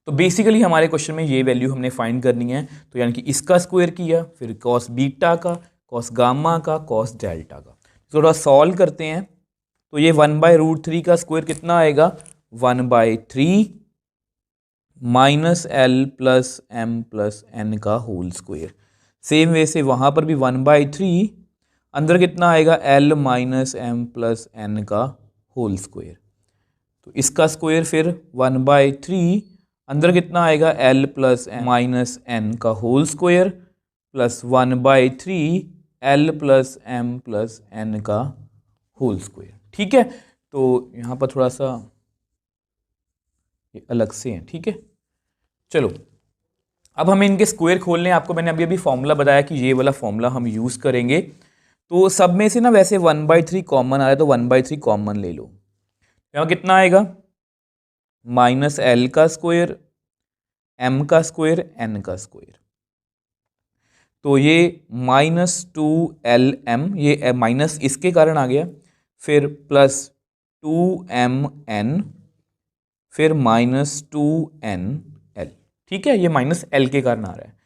तो बेसिकली हमारे क्वेश्चन में ये वैल्यू हमने फाइंड करनी है, तो यानी कि इसका स्क्वायर किया, फिर कॉस बीटा का, कॉस गामा का, कॉस डेल्टा का। थोड़ा सॉल्व करते हैं तो ये 1/√3 का स्क्वायर कितना आएगा, 1/3 minus L plus M plus N का होल स्क्वायर। सेम वे से वहाँ पर भी 1/3, अंदर कितना आएगा, L minus M plus N का होल स्क्वायर। तो इसका स्क्वायर फिर 1/3, अंदर कितना आएगा, एल प्लस माइनस एन का whole square plus 1/3 L plus M plus N का होल स्क्वायर, ठीक है। तो यहाँ पर थोड़ा सा ये अलग से है, ठीक है। चलो अब हमें इनके स्क्वायर खोलने हैं। आपको मैंने अभी अभी फॉर्मूला बताया कि ये वाला फॉर्मूला हम यूज़ करेंगे। तो सब में से ना वैसे 1/3 कॉमन आ रहा है, तो 1/3 कॉमन ले लो। यहाँ कितना आएगा, माइनस एल का स्क्वायर, एम का स्क्वायर, एन का स्क्वायर। तो ये -2LM, ये माइनस इसके कारण आ गया, फिर प्लस 2MN, फिर -2NL, ठीक है। ये -L के कारण आ रहा है।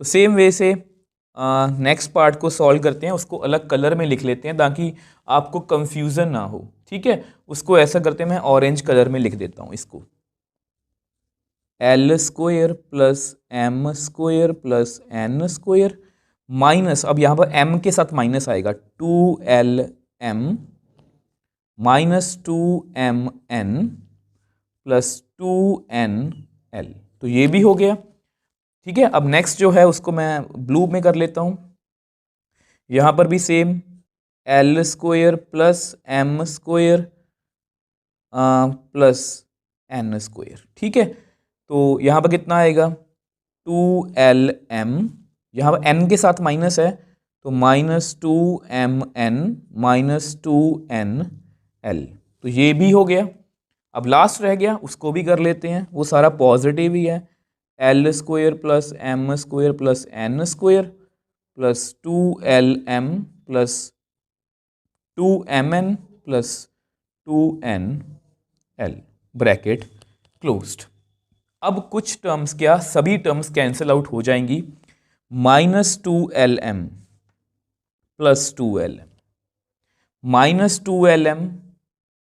तो सेम वे से नेक्स्ट पार्ट को सॉल्व करते हैं, उसको अलग कलर में लिख लेते हैं ताकि आपको कंफ्यूजन ना हो, ठीक है। उसको ऐसा करते हैं, मैं ऑरेंज कलर में लिख देता हूँ इसको, L square plus M square plus N square minus, अब यहाँ पर m के साथ माइनस आएगा, 2LM minus 2MN plus 2NL। तो ये भी हो गया, ठीक है। अब नेक्स्ट जो है उसको मैं ब्लू में कर लेता हूँ। यहाँ पर भी सेम, L square plus M square plus N square, ठीक है। तो यहाँ पर कितना आएगा, 2LM, यहाँ पर n के साथ माइनस है तो -2MN माइनस 2NL। तो ये भी हो गया। अब लास्ट रह गया, उसको भी कर लेते हैं, वो सारा पॉजिटिव ही है। L square plus M square plus N square plus 2LM plus 2MN plus 2NL, bracket closed. अब कुछ टर्म्स, क्या सभी टर्म्स कैंसिल आउट हो जाएंगी, -2LM plus 2LM, -2LM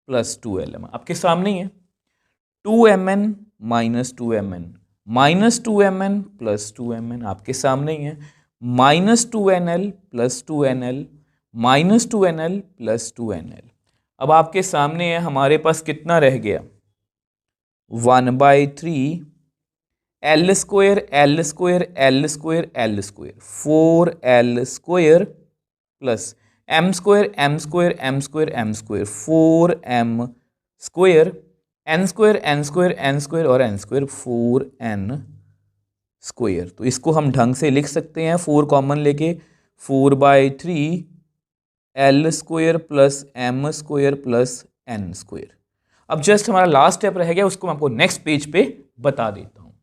plus 2LM आपके सामने ही है, 2MN minus 2MN, -2MN plus 2MN आपके सामने ही है, -2NL plus 2NL, -2NL plus 2NL। अब आपके सामने है, हमारे पास कितना रह गया, 1/3 L square L square L square L square, 4L square plus M square M square M square M square, 4M square, N square N square N square और N square, 4N square. तो इसको हम ढंग से लिख सकते हैं, 4 common लेके, 4/3 L square plus M square plus N square. अब जस्ट हमारा लास्ट स्टेप रह गया, उसको मैं आपको नेक्स्ट पेज पे बता देता हूँ।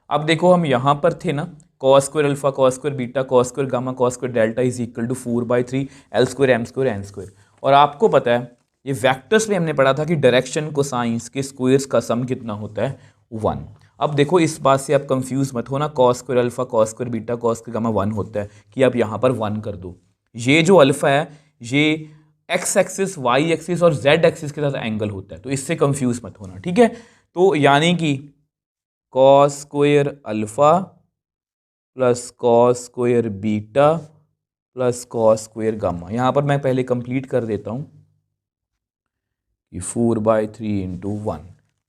अब देखो हम यहाँ पर थे ना, cos square alpha, cos square beta, cos square gamma, cos square delta is equal to 4/3 L square M square N square. और आपको पता है ये वेक्टर्स में हमने पढ़ा था कि डायरेक्शन कोसाइंस के स्क्वायर्स का सम कितना होता है, 1। अब देखो इस बात से आप कंफ्यूज मत हो ना, cos square alpha, cos square beta, cos square gamma 1 होता है कि आप यहाँ पर 1 कर दो। ये जो अल्फा है ये एक्स एक्सिस, वाई एक्सिस और जेड एक्सिस के साथ एंगल होता है, तो इससे कंफ्यूज मत होना, ठीक है। तो यानी कि cos square alpha plus cos square beta plus cos square gamma, यहाँ पर मैं पहले कंप्लीट कर देता हूँ कि 4/3 इंटू 1,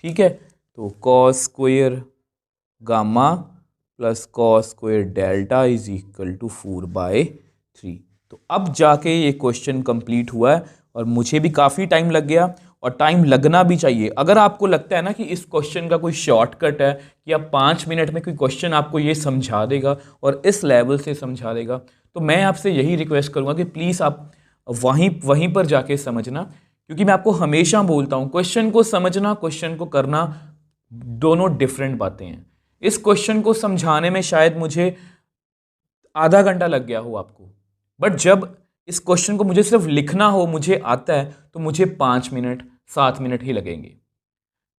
ठीक है। तो cos square gamma plus cos square delta is equal to 4/3। तो अब जाके ये क्वेश्चन कंप्लीट हुआ है और मुझे भी काफ़ी टाइम लग गया और टाइम लगना भी चाहिए। अगर आपको लगता है ना कि इस क्वेश्चन का कोई शॉर्टकट है कि आप 5 मिनट में कोई क्वेश्चन आपको ये समझा देगा और इस लेवल से समझा देगा, तो मैं आपसे यही रिक्वेस्ट करूँगा कि प्लीज़ आप वहीं पर जाके समझना, क्योंकि मैं आपको हमेशा बोलता हूँ क्वेश्चन को समझना, क्वेश्चन को करना दोनों डिफरेंट बातें हैं। इस क्वेश्चन को समझाने में शायद मुझे आधा घंटा लग गया हो आपको, बट जब इस क्वेश्चन को मुझे सिर्फ लिखना हो, मुझे आता है, तो मुझे 5 मिनट 7 मिनट ही लगेंगे।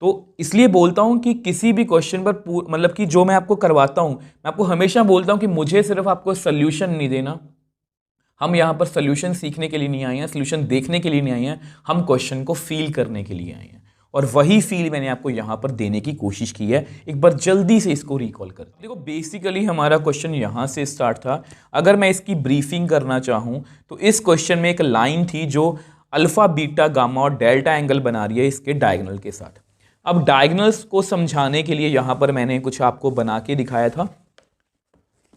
तो इसलिए बोलता हूं कि किसी भी क्वेश्चन पर मतलब कि जो मैं आपको करवाता हूं, मैं आपको हमेशा बोलता हूं कि मुझे सिर्फ आपको सोल्यूशन नहीं देना। हम यहां पर सोल्यूशन सीखने के लिए नहीं आए हैं, सोल्यूशन देखने के लिए नहीं आए हैं, हम क्वेश्चन को फील करने के लिए आए हैं। और वही फील मैंने आपको यहां पर देने की कोशिश की है। एक बार जल्दी से इसको रिकॉल कर देखो, बेसिकली हमारा क्वेश्चन यहां से स्टार्ट था। अगर मैं इसकी ब्रीफिंग करना चाहूं तो इस क्वेश्चन में एक लाइन थी जो अल्फा बीटा गामा और डेल्टा एंगल बना रही है इसके डायगोनल के साथ। अब डायगोनल्स को समझाने के लिए यहां पर मैंने कुछ आपको बना के दिखाया था।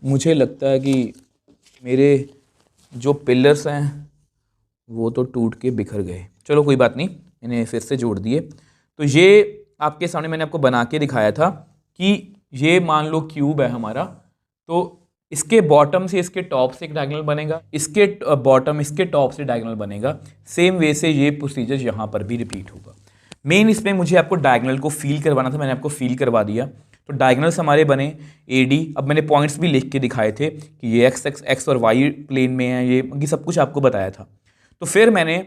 मुझे लगता है कि मेरे जो पिलर्स हैं वो तो टूट के बिखर गए, चलो कोई बात नहीं, इन्हें फिर से जोड़ दिए। तो ये आपके सामने मैंने आपको बना के दिखाया था कि ये मान लो क्यूब है हमारा, तो इसके बॉटम से इसके टॉप से एक डायगोनल बनेगा, इसके बॉटम इसके टॉप से डायगोनल बनेगा। सेम वे से ये प्रोसीजर यहाँ पर भी रिपीट होगा। मेन इसमें मुझे आपको डायगोनल को फील करवाना था, मैंने आपको फील करवा दिया। तो डायगोनल्स हमारे बने AD। अब मैंने पॉइंट्स भी लिख के दिखाए थे कि ये एक्स और वाई प्लेन में है, ये सब कुछ आपको बताया था। तो फिर मैंने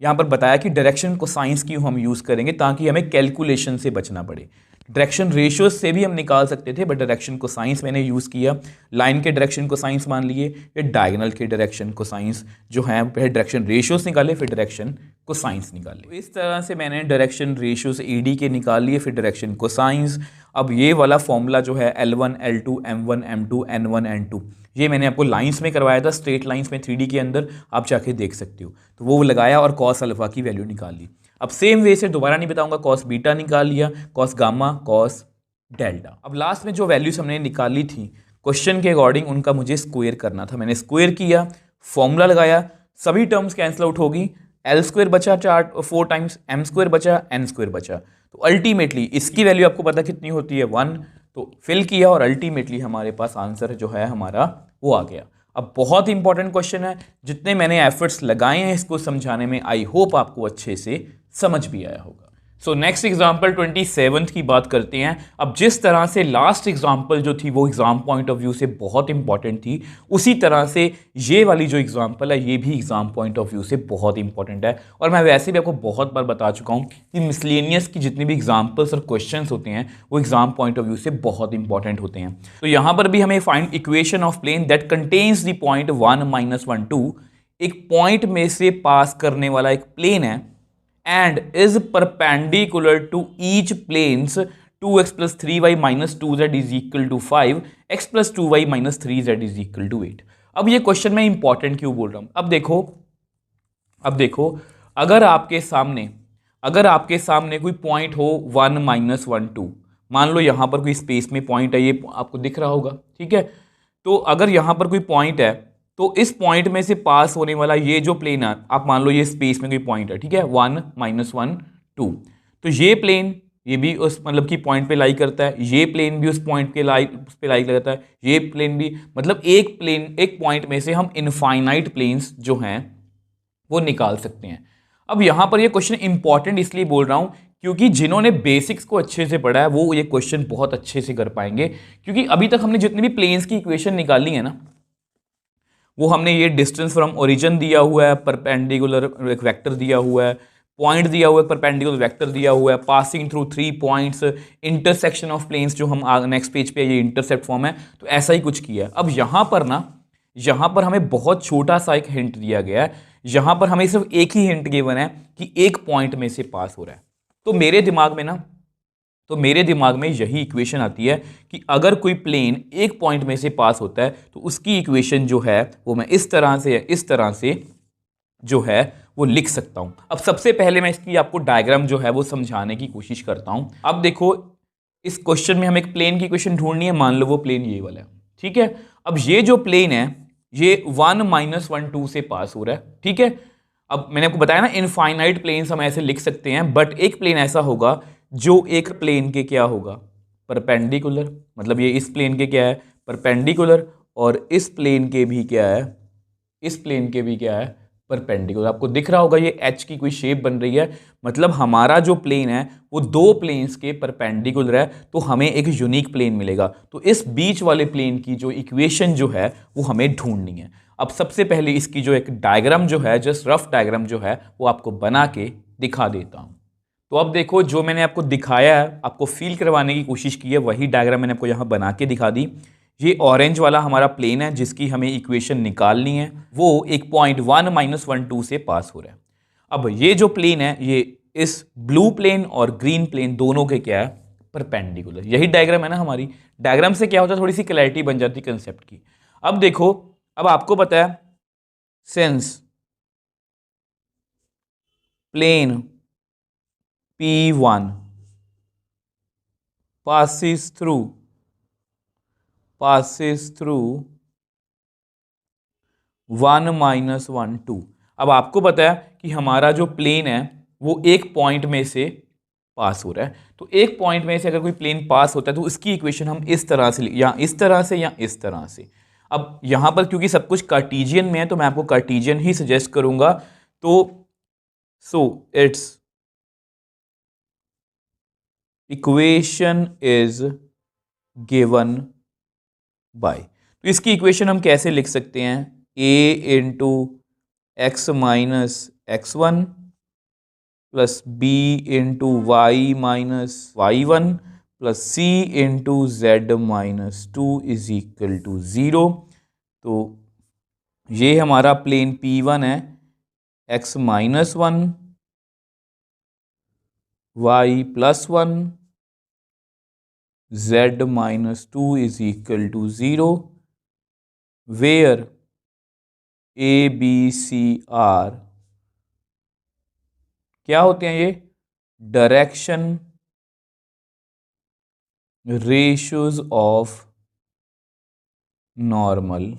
यहाँ पर बताया कि डायरेक्शन कोसाइंस की हम यूज़ करेंगे ताकि हमें कैलकुलेशन से बचना पड़े। डायरेक्शन रेशियोज से भी हम निकाल सकते थे, बट डायरेक्शन कोसाइंस मैंने यूज़ किया। लाइन के डायरेक्शन कोसाइंस मान लिए, फिर डायगोनल के डायरेक्शन कोसाइंस जो है, पहले डायरेक्शन रेशियोज निकाले फिर डायरेक्शन कोसाइंस निकाले। तो इस तरह से मैंने डायरेक्शन रेशियोज AD के निकाल लिए, फिर डायरेक्शन कोसाइंस। अब ये वाला फॉर्मूला जो है L1 L2 M1 M2 N1 N2, ये मैंने आपको लाइंस में करवाया था, स्ट्रेट लाइंस में 3D के अंदर, आप जाके देख सकते हो। तो वो लगाया और कॉस अल्फा की वैल्यू निकाल ली। अब सेम वे से दोबारा नहीं बताऊंगा, कॉस बीटा निकाल लिया, कॉस गामा, कॉस डेल्टा। अब लास्ट में जो वैल्यूज हमने निकाली थी क्वेश्चन के अकॉर्डिंग, उनका मुझे स्क्वायर करना था। मैंने स्क्वायर किया, फॉर्मूला लगाया, सभी टर्म्स कैंसिल आउट होगी। L² बचा 4 टाइम्स, M² बचा, N² बचा। तो अल्टीमेटली इसकी वैल्यू आपको पता कितनी होती है 1। तो फिल किया और अल्टीमेटली हमारे पास आंसर जो है हमारा वो आ गया। अब बहुत इंपॉर्टेंट क्वेश्चन है, जितने मैंने एफर्ट्स लगाए हैं इसको समझाने में, आई होप आपको अच्छे से समझ भी आया होगा। सो नेक्स्ट एग्जाम्पल 27 की बात करते हैं। अब जिस तरह से लास्ट एग्जाम्पल जो थी वो एग्जाम पॉइंट ऑफ व्यू से बहुत इंपॉर्टेंट थी, उसी तरह से ये वाली जो एग्जाम्पल है ये भी एग्जाम पॉइंट ऑफ व्यू से बहुत इंपॉर्टेंट है। और मैं वैसे भी आपको बहुत बार बता चुका हूँ कि मिसलेनियस की जितनी भी एग्जाम्पल्स और क्वेश्चंस होते हैं वो एग्जाम पॉइंट ऑफ व्यू से बहुत इंपॉर्टेंट होते हैं। तो यहाँ पर भी हमें find equation of plane that contains the point 1 - 1 2। एक पॉइंट में से पास करने वाला एक प्लेन है and is perpendicular to each planes 2x + 3y - 2z = 5, x + 2y - 3z = 8। अब ये क्वेश्चन मैं इंपॉर्टेंट क्यों बोल रहा हूं? अब देखो, अगर आपके सामने कोई पॉइंट हो 1 - 1 2, मान लो यहां पर कोई स्पेस में पॉइंट है, ये आपको दिख रहा होगा, ठीक है। तो अगर यहां पर कोई पॉइंट है तो इस पॉइंट में से पास होने वाला ये जो प्लेन है, आप मान लो ये स्पेस में कोई पॉइंट है, ठीक है, 1 - 1 2। तो ये प्लेन ये भी उस मतलब की पॉइंट पे लाई करता है, ये प्लेन भी उस पॉइंट पे लाई करता है, ये प्लेन भी, मतलब एक पॉइंट में से हम इनफाइनाइट प्लेन्स जो हैं वो निकाल सकते हैं। अब यहां पर ये क्वेश्चन इंपॉर्टेंट इसलिए बोल रहा हूं क्योंकि जिन्होंने बेसिक्स को अच्छे से पढ़ा है वो ये क्वेश्चन बहुत अच्छे से कर पाएंगे, क्योंकि अभी तक हमने जितने भी प्लेन्स की इक्वेशन निकाली है ना, वो हमने ये डिस्टेंस फ्रॉम ओरिजिन दिया हुआ है, परपेंडिकुलर एक वेक्टर दिया हुआ है, पॉइंट दिया हुआ है, परपेंडिकुलर वेक्टर दिया हुआ है, passing through 3 points, intersection of planes जो हम नेक्स्ट पेज पे ये इंटरसेप्ट फॉर्म है, तो ऐसा ही कुछ किया है। अब यहाँ पर हमें बहुत छोटा सा एक हिंट दिया गया है, यहाँ पर हमें सिर्फ एक ही हिंट गिवन है कि एक पॉइंट में से पास हो रहा है। तो मेरे दिमाग में यही इक्वेशन आती है कि अगर कोई प्लेन एक पॉइंट में से पास होता है तो उसकी इक्वेशन जो है वो मैं इस तरह से जो है वो लिख सकता हूं। अब सबसे पहले मैं इसकी आपको डायग्राम जो है वो समझाने की कोशिश करता हूं। अब देखो, इस क्वेश्चन में हमें एक प्लेन की इक्वेशन ढूंढनी है, मान लो वो प्लेन ये वाला है, ठीक है। अब ये जो प्लेन है ये 1 - 1 2 से पास हो रहा है, ठीक है। अब मैंने आपको बताया ना, इनफाइनाइट प्लेन्स हम ऐसे लिख सकते हैं, बट एक प्लेन ऐसा होगा जो एक प्लेन के क्या होगा, परपेंडिकुलर। मतलब ये इस प्लेन के क्या है, परपेंडिकुलर, और इस प्लेन के भी क्या है, इस प्लेन के भी क्या है, परपेंडिकुलर। आपको दिख रहा होगा ये एच की कोई शेप बन रही है, मतलब हमारा जो प्लेन है वो दो प्लेन्स के परपेंडिकुलर है, तो हमें एक यूनिक प्लेन मिलेगा। तो इस बीच वाले प्लेन की जो इक्वेशन जो है वो हमें ढूंढनी है। अब सबसे पहले इसकी जो एक डायग्राम जो है, जस्ट रफ डायग्राम जो है, वो आपको बना के दिखा देता हूं। तो अब देखो, जो मैंने आपको दिखाया है, आपको फील करवाने की कोशिश की है, वही डायग्राम मैंने आपको यहां बना के दिखा दी। ये ऑरेंज वाला हमारा प्लेन है जिसकी हमें इक्वेशन निकालनी है, वो एक पॉइंट 1-1 2 से पास हो रहा है। अब ये जो प्लेन है, ये इस ब्लू प्लेन और ग्रीन प्लेन दोनों के क्या है, परपेंडिकुलर। यही डायग्राम है ना हमारी। डायग्राम से क्या होता है, थोड़ी सी क्लैरिटी बन जाती कंसेप्ट की। अब देखो, अब आपको पता है, since plane P1 passes through 1-1 2। अब आपको पता है कि हमारा जो प्लेन है वो एक पॉइंट में से पास हो रहा है। तो एक पॉइंट में से अगर कोई प्लेन पास होता है तो उसकी इक्वेशन हम इस तरह से, या इस तरह से, या इस तरह से। अब यहां पर क्योंकि सब कुछ कार्टीजियन में है तो मैं आपको कार्टीजियन ही सजेस्ट करूंगा। तो its equation is given by, तो इसकी इक्वेशन हम कैसे लिख सकते हैं, a into x minus x one plus B into y minus y one plus C into z minus two is equal to 0। तो ये हमारा प्लेन P1 है, x minus one y plus one z minus two is equal to 0, where A B C are क्या होते हैं, ये direction ratios of normal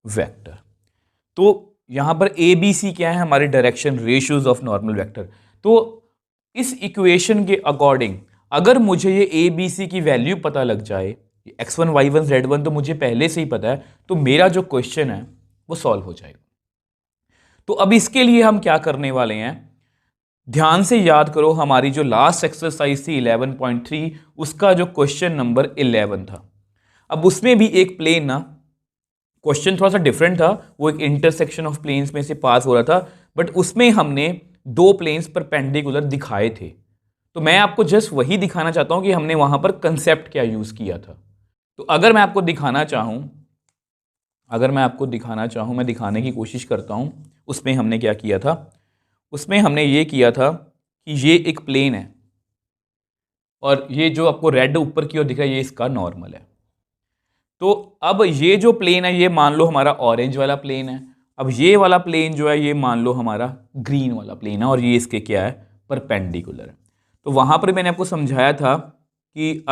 vector. तो यहां पर ए बी सी क्या है, हमारे direction ratios of normal vector. तो इस इक्वेशन के अकॉर्डिंग अगर मुझे ये ए बी सी की वैल्यू पता लग जाए, x1 y1 z1 तो मुझे पहले से ही पता है, तो मेरा जो क्वेश्चन है वो सॉल्व हो जाएगा। तो अब इसके लिए हम क्या करने वाले हैं, ध्यान से याद करो, हमारी जो लास्ट एक्सरसाइज थी 11.3, उसका जो क्वेश्चन नंबर 11 था। अब उसमें भी एक प्लेन ना, क्वेश्चन थोड़ा सा डिफरेंट था, वो एक इंटरसेक्शन ऑफ प्लेन्स में से पास हो रहा था, बट उसमें हमने दो प्लेन्स परपेंडिकुलर दिखाए थे। तो मैं आपको जस्ट वही दिखाना चाहता हूं कि हमने वहां पर कंसेप्ट क्या यूज किया था। तो अगर मैं आपको दिखाना चाहूं, मैं दिखाने की कोशिश करता हूं, उसमें हमने क्या किया था, उसमें हमने ये किया था कि ये एक प्लेन है और ये जो आपको रेड ऊपर की ओर दिख रहा है ये इसका नॉर्मल है। तो अब ये जो प्लेन है ये मान लो हमारा ऑरेंज वाला प्लेन है, अब ये वाला प्लेन जो है ये मान लो हमारा ग्रीन वाला प्लेन है, और ये इसके क्या है, परपेंडिकुलर है। तो वहां पर मैंने आपको समझाया था कि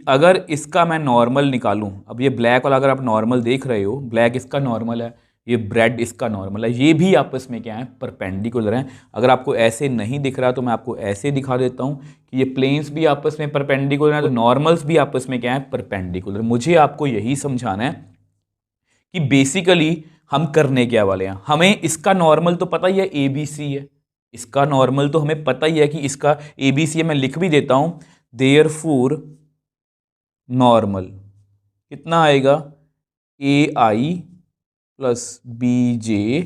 अगर इसका मैं नॉर्मल निकालूं, अब ये ब्लैक वाला अगर आप नॉर्मल देख रहे हो, ब्लैक इसका नॉर्मल है, ये रेड इसका नॉर्मल है, ये भी आपस में क्या है, परपेंडिकुलर हैं। अगर आपको ऐसे नहीं दिख रहा तो मैं आपको ऐसे दिखा देता हूं कि ये प्लेन्स भी आपस में परपेंडिकुलर हैं, तो नॉर्मल्स भी आपस में क्या है, परपेंडिकुलर। मुझे आपको यही समझाना है कि बेसिकली हम करने क्या वाले हैं। हमें इसका नॉर्मल तो पता ही है, ए बी सी है, इसका नॉर्मल तो हमें पता ही है कि इसका ए बी सी है। मैं लिख भी देता हूं, देयरफॉर नॉर्मल कितना आएगा, ए आई प्लस बी जे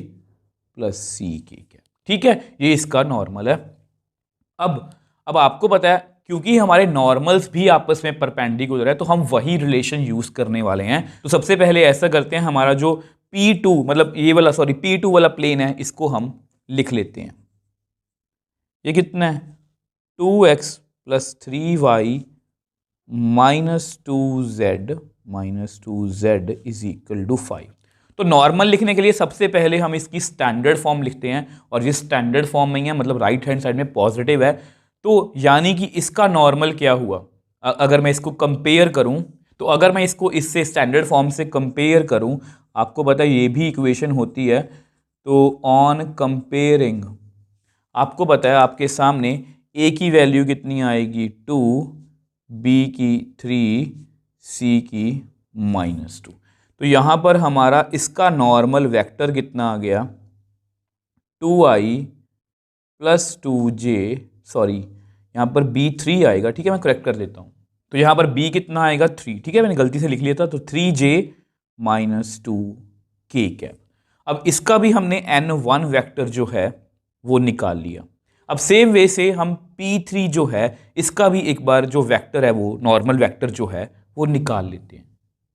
प्लस सी के, क्या ठीक है, ये इसका नॉर्मल है। अब आपको पता है क्योंकि हमारे नॉर्मल्स भी आपस में परपेंडिकुलर है तो हम वही रिलेशन यूज करने वाले हैं। तो सबसे पहले ऐसा करते हैं, हमारा जो P2 मतलब ये वाला P2 वाला प्लेन है इसको हम लिख लेते हैं। ये कितना है, 2x plus 3y minus 2z is equal to 5। तो नॉर्मल लिखने के लिए सबसे पहले हम इसकी स्टैंडर्ड फॉर्म लिखते हैं, और ये स्टैंडर्ड फॉर्म में ही है, मतलब राइट हैंड साइड में पॉजिटिव है। तो यानी कि इसका नॉर्मल क्या हुआ, अगर मैं इसको कंपेयर करूं, तो अगर मैं इसको इससे स्टैंडर्ड फॉर्म से कंपेयर करूं, आपको पता है ये भी इक्वेशन होती है। तो ऑन कंपेयरिंग आपको पता है आपके सामने ए की वैल्यू कितनी आएगी 2, बी की 3, सी की -2। तो यहाँ पर हमारा इसका नॉर्मल वेक्टर कितना आ गया 2i + 2j, सॉरी यहाँ पर b3 आएगा, ठीक है मैं करेक्ट कर देता हूँ। तो यहाँ पर b कितना आएगा 3, ठीक है मैंने गलती से लिख लिया था, तो 3j - 2k कैप। अब इसका भी हमने n1 वेक्टर जो है वो निकाल लिया। अब सेम वे से हम p3 जो है इसका भी एक बार जो वेक्टर है वो नॉर्मल वेक्टर जो है वो निकाल लेते हैं।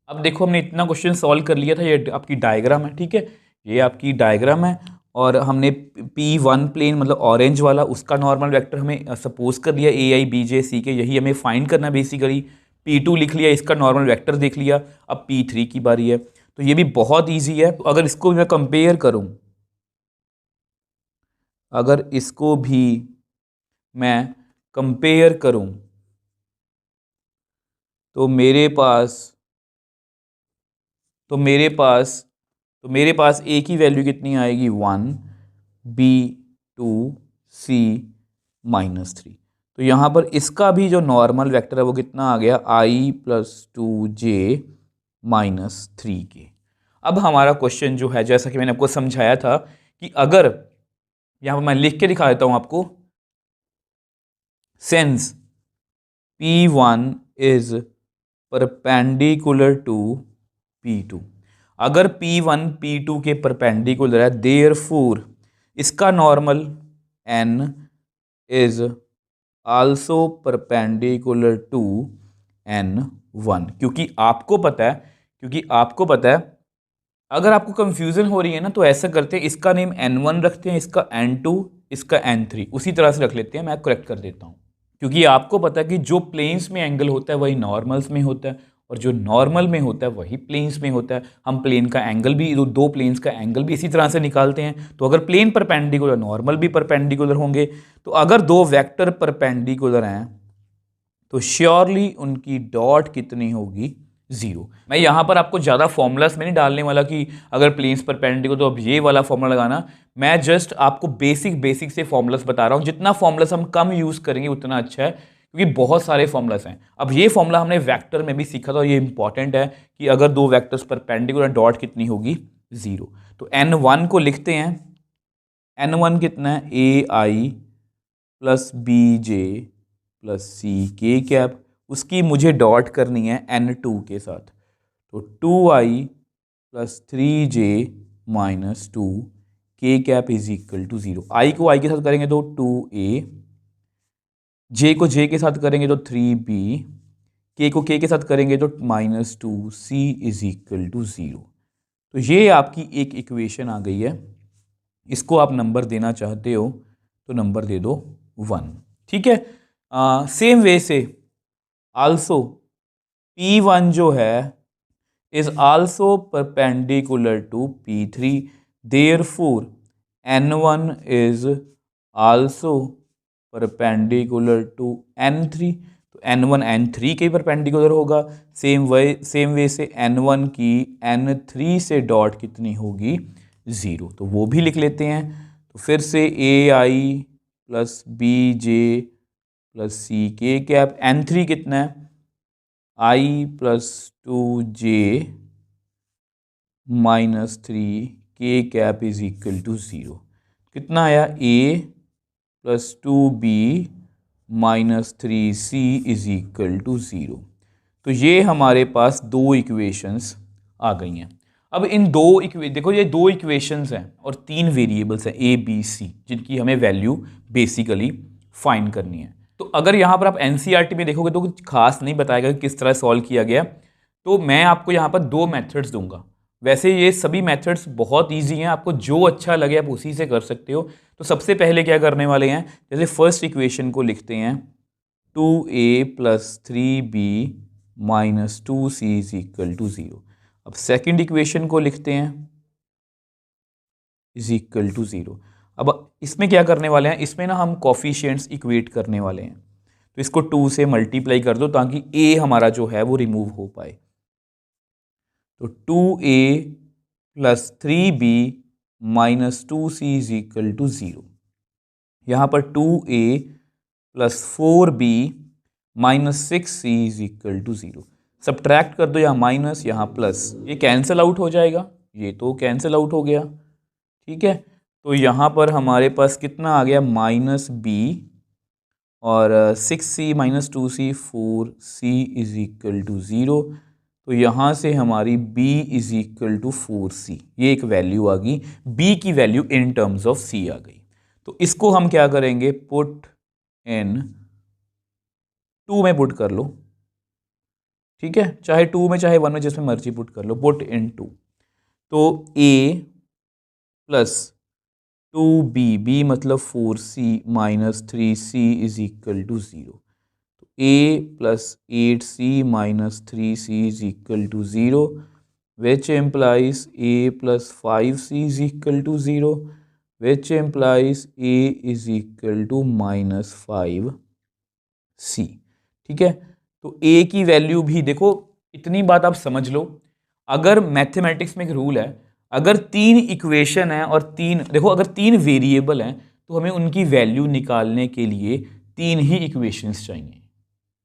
अब देखो हमने इतना क्वेश्चन सॉल्व कर लिया था, ये आपकी डायग्राम है, ठीक है ये आपकी डायग्राम है। और हमने P1 प्लेन मतलब ऑरेंज वाला उसका नॉर्मल वेक्टर हमें सपोज कर लिया AI BJ CK, यही हमें फाइंड करना है बेसिकली। P2 लिख लिया, इसका नॉर्मल वेक्टर देख लिया। अब P3 की बारी है, तो ये भी बहुत ईजी है। तो अगर इसको मैं कंपेयर करूं, अगर इसको भी मैं कंपेयर करूं तो मेरे पास ए की वैल्यू कितनी आएगी 1, बी 2, सी -3। तो यहाँ पर इसका भी जो नॉर्मल वेक्टर है वो कितना आ गया i + 2j - 3k। अब हमारा क्वेश्चन जो है जैसा कि मैंने आपको समझाया था कि अगर यहाँ पर मैं लिख के दिखा देता हूँ आपको, since P1 is perpendicular to P2, अगर P1 P2 के परपेंडिकुलर है देयरफॉर इसका normal n is also perpendicular to n1। क्योंकि आपको पता है अगर आपको कंफ्यूजन हो रही है ना तो ऐसा करते हैं, इसका नेम n1 रखते हैं, इसका n2, इसका n3, उसी तरह से रख लेते हैं। मैं करेक्ट कर देता हूँ, क्योंकि आपको पता है कि जो प्लेन्स में एंगल होता है वही नॉर्मल्स में होता है, और जो नॉर्मल में होता है वही प्लेन्स में होता है। हम प्लेन का एंगल भी, दो प्लेन्स का एंगल भी इसी तरह से निकालते हैं। तो अगर प्लेन परपेंडिकुलर, नॉर्मल भी परपेंडिकुलर होंगे, तो अगर दो वेक्टर परपेंडिकुलर हैं तो श्योरली उनकी डॉट कितनी होगी 0। मैं यहाँ पर आपको ज़्यादा फॉर्मूलास में नहीं डालने वाला कि अगर प्लेन्स परपेंडिकुलर तो अब ये वाला फॉर्मूला लगाना। मैं जस्ट आपको बेसिक से फॉर्मूलास बता रहा हूँ। जितना फॉर्मूलास हम कम यूज़ करेंगे उतना अच्छा है, क्योंकि बहुत सारे फॉर्मूलास हैं। अब ये फॉर्मूला हमने वेक्टर में भी सीखा था और ये इंपॉर्टेंट है कि अगर दो वेक्टर्स परपेंडिकुलर डॉट कितनी होगी 0। तो n1 को लिखते हैं, n1 कितना है AI + BJ + CK कैप, उसकी मुझे डॉट करनी है n2 के साथ। तो 2i + 3j - 2k cap = 0। i को i के साथ करेंगे तो 2a, j को j के साथ करेंगे तो 3b, k को k के साथ करेंगे तो -2c = 0। तो ये आपकी एक इक्वेशन आ गई है। इसको आप नंबर देना चाहते हो तो नंबर दे दो 1, ठीक है। सेम वे से आल्सो P1 जो है is also perpendicular to P3, therefore n1 is also perpendicular to n3। तो n1 n3 के परपेंडिकुलर होगा। सेम वे से n1 की n3 से डॉट कितनी होगी 0, तो वो भी लिख लेते हैं। तो फिर से AI + BJ + CK cap, n3 कितना है I + 2j - 3k कैप = 0। कितना आया A + 2b - 3c = 0। तो ये हमारे पास दो इक्वेशंस आ गई हैं। अब इन देखो ये दो इक्वेशंस हैं और 3 वेरिएबल्स हैं A B C, जिनकी हमें वैल्यू बेसिकली फाइंड करनी है। तो अगर यहाँ पर आप NCERT में देखोगे तो कुछ खास नहीं बताएगा कि किस तरह सॉल्व किया गया। तो मैं आपको यहाँ पर 2 मेथड्स दूंगा। वैसे ये सभी मेथड्स बहुत ईजी हैं, आपको जो अच्छा लगे आप उसी से कर सकते हो। तो सबसे पहले क्या करने वाले हैं, जैसे फर्स्ट इक्वेशन को लिखते हैं 2a + 3b - 2c = 0। अब सेकंड इक्वेशन को लिखते हैं =0। अब इसमें क्या करने वाले हैं, इसमें ना हम कोफिशिएंट्स इक्वेट करने वाले हैं। तो इसको 2 से मल्टीप्लाई कर दो ताकि a हमारा जो है वो रिमूव हो पाए। तो 2a plus 3b minus 2c is equal to 0। यहाँ पर 2a plus 4b minus 6c is equal to 0। Subtract कर दो, यहाँ माइनस यहाँ प्लस, ये कैंसिल आउट हो जाएगा, ये तो कैंसिल आउट हो गया। ठीक है, तो यहाँ पर हमारे पास कितना आ गया, माइनस बी और 6c minus 2c 4c is equal to 0। तो यहाँ से हमारी b is equal to 4c, ये एक वैल्यू आ गई, b की value in terms of c आ गई। तो इसको हम क्या करेंगे, पुट इन 2 में पुट कर लो। ठीक है, चाहे 2 में चाहे 1 में, जिसमें मर्जी पुट कर लो, पुट इन 2। तो a प्लस 2b, b मतलब 4c minus 3c is equal to 0। तो a plus 8c minus 3c is equal to 0, which implies a plus 5c is equal to 0, which implies a is equal to minus 5c। ठीक है, तो a की value भी देखो, इतनी बात आप समझ लो, अगर मैथमेटिक्स में एक रूल है, अगर 3 इक्वेशन है और 3, देखो अगर 3 वेरिएबल हैं तो हमें उनकी वैल्यू निकालने के लिए 3 ही इक्वेशंस चाहिए।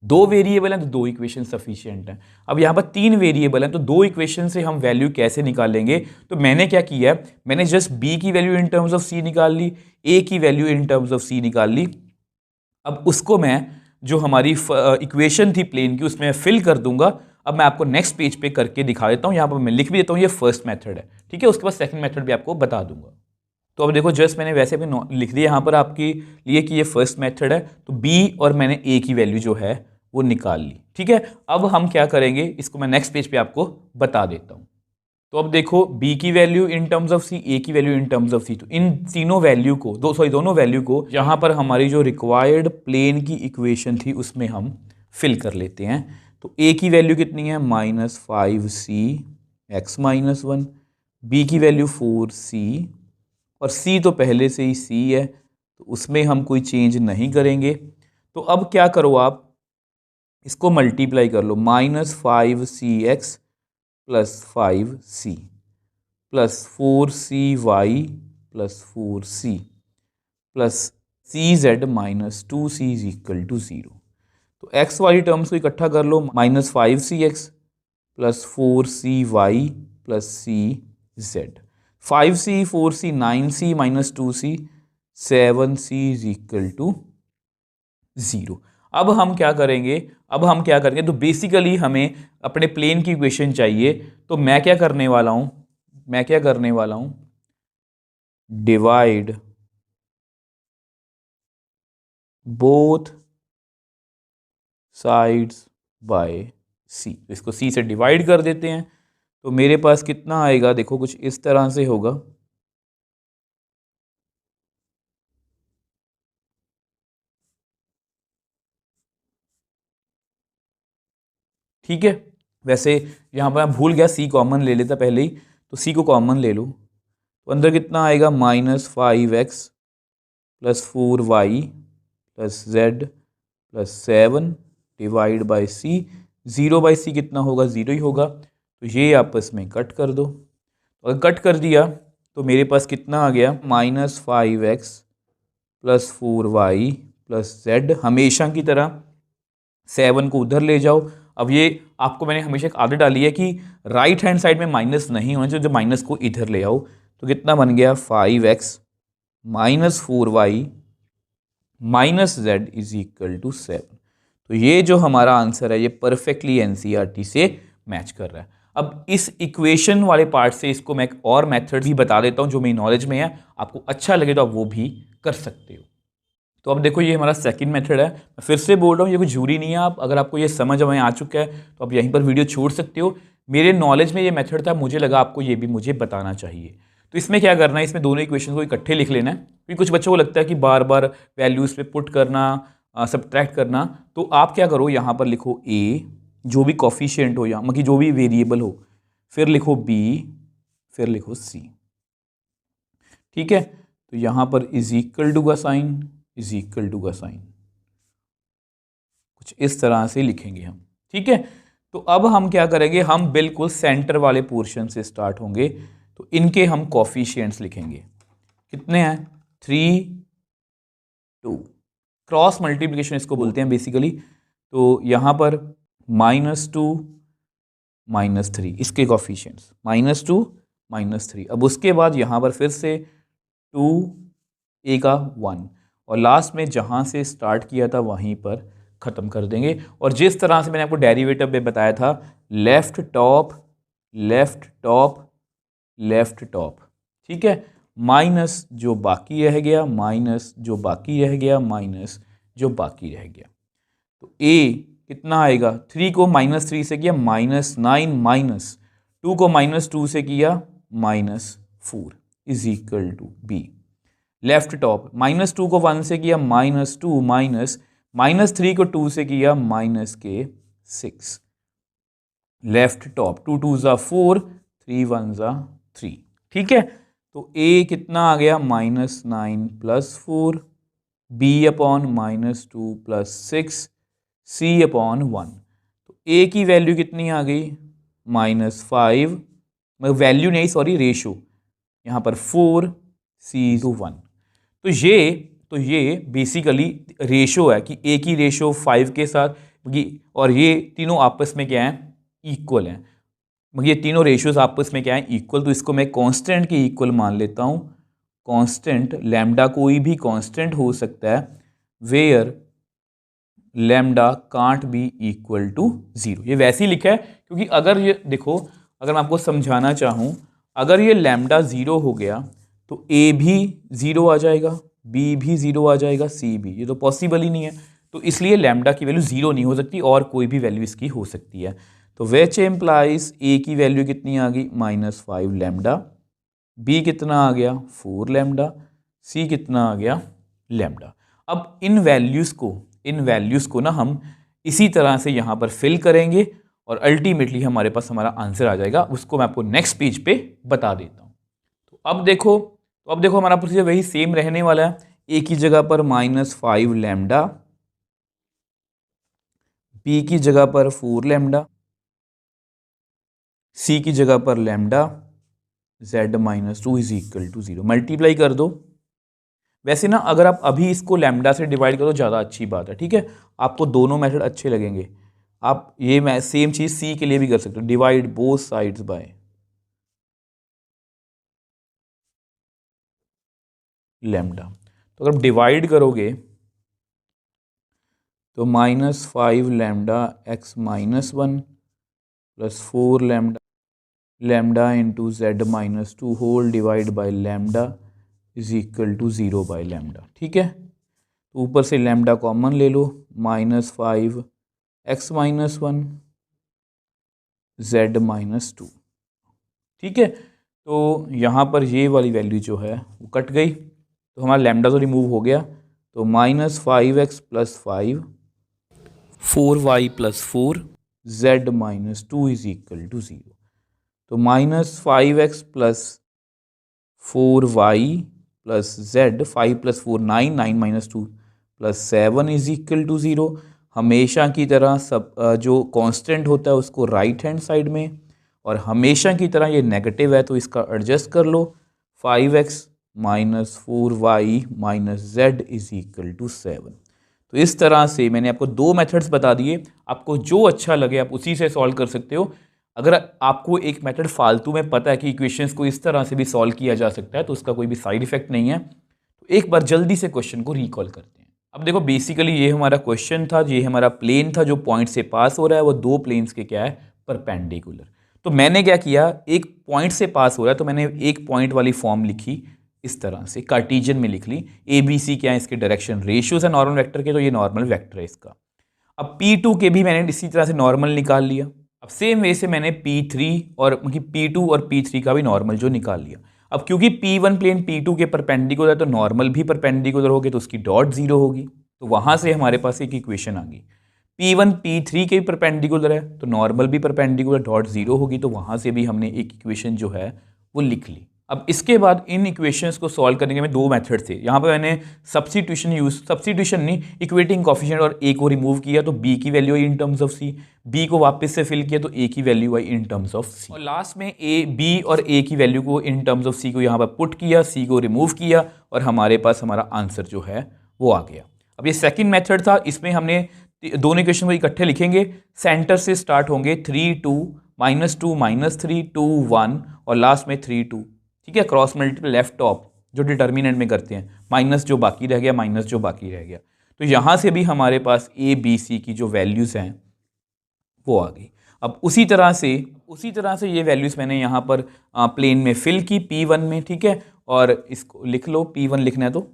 2 वेरिएबल हैं तो 2 इक्वेशन सफिशिएंट हैं। अब यहाँ पर 3 वेरिएबल हैं तो 2 इक्वेशन से हम वैल्यू कैसे निकालेंगे, तो मैंने क्या किया है, मैंने जस्ट b की value in terms of c निकाल ली, a की value in terms of c निकाल ली। अब उसको मैं जो हमारी इक्वेशन थी प्लेन की, उसमें फिल कर दूंगा। अब मैं आपको नेक्स्ट पेज पे करके दिखा देता हूँ, यहाँ पर मैं लिख भी देता हूँ, ये फर्स्ट मेथड है। ठीक है, उसके बाद सेकंड मेथड भी आपको बता दूंगा। तो अब देखो, जस्ट मैंने वैसे भी लिख दिया यहाँ पर आपके लिए कि ये फर्स्ट मेथड है, तो b और मैंने a की वैल्यू जो है वो निकाल ली। ठीक है, अब हम क्या करेंगे, इसको मैं नेक्स्ट पेज पे आपको बता देता हूँ। तो अब देखो, b की value in terms of c, a की value in terms of c, तो इन तीनों वैल्यू को दोनों वैल्यू को यहाँ पर हमारी जो रिक्वायर्ड प्लेन की इक्वेशन थी उसमें हम फिल कर लेते हैं। तो a की वैल्यू कितनी है, minus 5c x minus 1, b की वैल्यू 4c और c तो पहले से ही c है तो उसमें हम कोई चेंज नहीं करेंगे। तो अब क्या करो, आप इसको मल्टीप्लाई कर लो, minus 5cx plus 5c plus 4cy plus 4c plus cz minus 2c is equal to 0। तो x वाली टर्म्स को इकट्ठा कर लो, minus 5cx plus 4cy plus cz, 5c 4c 9c minus 2c 7c is equal to 0। अब हम क्या करेंगे, तो बेसिकली हमें अपने प्लेन की इक्वेशन चाहिए। तो मैं क्या करने वाला हूं, divide both sides bye c। इसको c से डिवाइड कर देते हैं, तो मेरे पास कितना आएगा, देखो कुछ इस तरह से होगा। ठीक है, वैसे यहाँ पर मैं भूल गया, c कॉमन ले लेता पहले ही, तो c को कॉमन ले लो, तो अंदर कितना आएगा, minus 5x plus 4y plus z plus 7 divide by c। 0 by c कितना होगा, 0 ही होगा, तो ये आपस में कट कर दो। अगर कट कर दिया तो मेरे पास कितना आ गया, minus 5x plus 4y plus z, हमेशा की तरह 7 को उधर ले जाओ। अब ये आपको मैंने हमेशा एक आदत डाली है कि राइट हैंड साइड में माइनस नहीं होना चाहिए, जब माइनस को इधर ले आओ। तो कितना बन गया, 5x minus 4y minus z is equal to 7। तो ये जो हमारा आंसर है ये परफेक्टली एनसीईआरटी से मैच कर रहा है। अब इस इक्वेशन वाले पार्ट से इसको मैं एक और मेथड भी बता देता हूँ जो मेरी नॉलेज में है, आपको अच्छा लगे तो आप वो भी कर सकते हो। तो अब देखो, ये हमारा सेकंड मेथड है। मैं फिर से बोल रहा हूँ, ये कोई जरूरी नहीं है, आप अगर आपको ये समझ में आ चुका है तो आप यहीं पर वीडियो छोड़ सकते हो। मेरे नॉलेज में ये मेथड था, मुझे लगा आपको ये भी मुझे बताना चाहिए। तो इसमें क्या करना है, इसमें दोनों इक्वेशन को इकट्ठे लिख लेना है, क्योंकि कुछ बच्चों को लगता है कि बार बार वैल्यूज पे पुट करना, सब्ट्रैक्ट करना। तो आप क्या करो, यहाँ पर लिखो a, जो भी कॉफिशिएंट हो या मतलब जो भी वेरिएबल हो, फिर लिखो b, फिर लिखो c। ठीक है, तो यहाँ पर इज इक्वल टू का साइन, इज इक्वल टू का साइन, कुछ इस तरह से लिखेंगे हम। ठीक है, तो अब हम क्या करेंगे, हम बिल्कुल सेंटर वाले पोर्शन से स्टार्ट होंगे। तो इनके हम कॉफिशिएंट्स लिखेंगे। कितने हैं? 3, 2। क्रॉस मल्टीप्लिकेशन इसको बोलते हैं बेसिकली। तो यहाँ पर -2 -3 इसके कॉफिशिएंट्स, -2 -3। अब उसके बाद यहाँ पर फिर से 2 a का 1 और लास्ट में जहाँ से स्टार्ट किया था वहीं पर ख़त्म कर देंगे। और जिस तरह से मैंने आपको डेरिवेटिव में बताया था, left top left top left top, ठीक है, माइनस जो बाकी रह गया, माइनस जो बाकी रह गया, माइनस जो बाकी रह गया। तो a कितना आएगा? 3 को -3 से किया -9 माइनस 2 को -2 से किया -4 is equal to b। Left top -2 को 1 से किया -2 माइनस -3 को 2 से किया -6। लेफ्ट टॉप 2 2 ज़ा 4 3 1 ज़ा 3, ठीक है। तो a कितना आ गया? -9 + 4 b अपॉन -2 + 6 c अपॉन 1। तो a की वैल्यू कितनी आ गई? -5, वैल्यू नहीं सॉरी रेशो, यहाँ पर 4 c to 1। तो ये बेसिकली रेशो है कि a की रेशो 5 के साथ, और ये तीनों आपस में क्या है? इक्वल हैं। ये तीनों रेशियोज आपस में क्या है? इक्वल। तो इसको मैं कांस्टेंट के इक्वल मान लेता हूँ। कांस्टेंट लैम्डा कोई भी कांस्टेंट हो सकता है where lambda can't be equal to 0। ये वैसे ही लिखा है क्योंकि अगर ये देखो, अगर मैं आपको समझाना चाहूँ, अगर ये लैम्डा 0 हो गया तो a भी 0 आ जाएगा, b भी 0 आ जाएगा, c भी। ये तो पॉसिबल ही नहीं है। तो इसलिए लैम्डा की वैल्यू 0 नहीं हो सकती और कोई भी वैल्यू इसकी हो सकती है। तो विच एम्प्लाइज a की वैल्यू कितनी आ गई? -5 लैम्डा, b कितना आ गया? 4 लैम्डा, c कितना आ गया? लैम्डा। अब इन वैल्यूज़ को ना हम इसी तरह से यहाँ पर फिल करेंगे और अल्टीमेटली हमारे पास हमारा आंसर आ जाएगा। उसको मैं आपको नेक्स्ट पेज पे बता देता हूँ। तो अब देखो हमारा प्रोसीजर वही सेम रहने वाला है। a की जगह पर -5 लैम्डा, b की जगह पर 4 लैम्डा, c की जगह पर lambda, z -2 is equal to 0। Multiply कर दो। वैसे ना अगर आप अभी इसको लैम्डा से डिवाइड करो ज़्यादा अच्छी बात है, ठीक है। आपको दोनों मेथड अच्छे लगेंगे। आप ये मैं सेम चीज़ सी के लिए भी कर सकते हो, divide both sides by lambda. तो अगर आप डिवाइड करोगे तो -5 lambda x -1 + 4 lambda into z-2 whole divide by lambda is equal to 0 by lambda, ठीक है। तो ऊपर से लैम्डा कॉमन ले लो, -5 x -1 z-2, ठीक है। तो यहाँ पर ये वाली वैल्यू जो है वो कट गई, तो हमारा लैम्डा तो रिमूव हो गया। तो -5x + 5 4y + 4 z-2 is equal to 0। तो -5x + 4y + z, 5 + 4 9, 9 - 2 + 7 is equal to 0। हमेशा की तरह सब जो कांस्टेंट होता है उसको राइट हैंड साइड में, और हमेशा की तरह ये नेगेटिव है तो इसका एडजस्ट कर लो। 5x - 4y - z is equal to 7। तो इस तरह से मैंने आपको दो मेथड्स बता दिए। आपको जो अच्छा लगे आप उसी से सॉल्व कर सकते हो। अगर आपको एक मेथड फालतू में पता है कि इक्वेशंस को इस तरह से भी सॉल्व किया जा सकता है तो उसका कोई भी साइड इफेक्ट नहीं है। तो एक बार जल्दी से क्वेश्चन को रिकॉल करते हैं। अब देखो बेसिकली ये हमारा क्वेश्चन था, ये हमारा प्लेन था जो पॉइंट से पास हो रहा है, वो दो प्लेन्स के क्या है? परपेंडिकुलर। तो मैंने क्या किया, एक पॉइंट से पास हो रहा है तो मैंने एक पॉइंट वाली फॉर्म लिखी, इस तरह से कार्टेशियन में लिख ली। ए बी सी क्या है? इसके डायरेक्शन रेशियोज है नॉर्मल वेक्टर के, तो ये नॉर्मल वेक्टर है इसका। अब P2 के भी मैंने इसी तरह से नॉर्मल निकाल लिया। अब सेम वे से मैंने P3 और P2 और P3 का भी नॉर्मल जो निकाल लिया। अब क्योंकि P1 प्लेन P2 के परपेंडिकुलर है तो नॉर्मल भी परपेंडिकुलर होगी, तो उसकी डॉट 0 होगी। तो वहां से हमारे पास एक इक्वेशन आ गई। P1 P3 के भी परपेंडिकुलर है तो नॉर्मल भी परपेंडिकुलर, डॉट 0 होगी। तो वहां से भी हमने एक इक्वेशन जो है वो लिख ली। अब इसके बाद इन इक्वेशंस को सॉल्व करने के में दो मेथड थे। यहाँ पर मैंने सब्स्टिट्यूशन नहीं, इक्वेटिंग कोफिशिएंट और ए को रिमूव किया तो बी की वैल्यू आई in terms of C, B को वापस से फिल किया तो ए की वैल्यू आई इन टर्म्स ऑफ सी, और लास्ट में ए बी और ए की वैल्यू को इन टर्म्स ऑफ सी को यहाँ पर पुट किया, सी को रिमूव किया और हमारे पास हमारा आंसर जो है वो आ गया। अब ये सेकेंड मेथड था, इसमें हमने दोनों इक्वेशन को इकट्ठे लिखेंगे, सेंटर से स्टार्ट होंगे 3 2 -2 -3 2 1 और लास्ट में 3 2, ठीक है, क्रॉस मल्टीपल लेफ्ट टॉप जो डिटर्मिनेंट में करते हैं, माइनस जो बाकी रह गया, माइनस जो बाकी रह गया, तो यहाँ से भी हमारे पास ए बी सी की जो वैल्यूज़ हैं वो आ गई। अब उसी तरह से ये वैल्यूज़ मैंने यहाँ पर प्लेन में फिल की P1 में, ठीक है, और इसको लिख लो, P1 लिखना है तो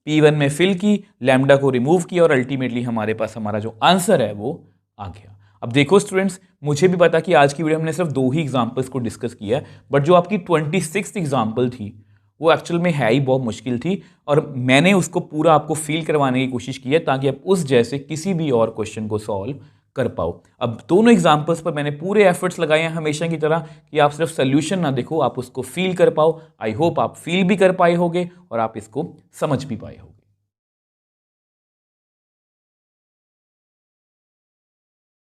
P1 में फिल की, लैम्डा को रिमूव किया और अल्टीमेटली हमारे पास हमारा जो आंसर है वो आ गया। अब देखो स्टूडेंट्स, मुझे भी पता कि आज की वीडियो में हमने सिर्फ 2 ही एग्जाम्पल्स को डिस्कस किया है, बट जो आपकी 26th एग्जाम्पल थी वो एक्चुअल में है ही बहुत मुश्किल थी और मैंने उसको पूरा आपको फील करवाने की कोशिश की है ताकि आप उस जैसे किसी भी और क्वेश्चन को सॉल्व कर पाओ। अब दोनों एग्जाम्पल्स पर मैंने पूरे एफर्ट्स लगाए हैं हमेशा की तरह कि आप सिर्फ सोल्यूशन ना देखो, आप उसको फील कर पाओ। आई होप आप फील भी कर पाए होगे और आप इसको समझ भी पाए होगे।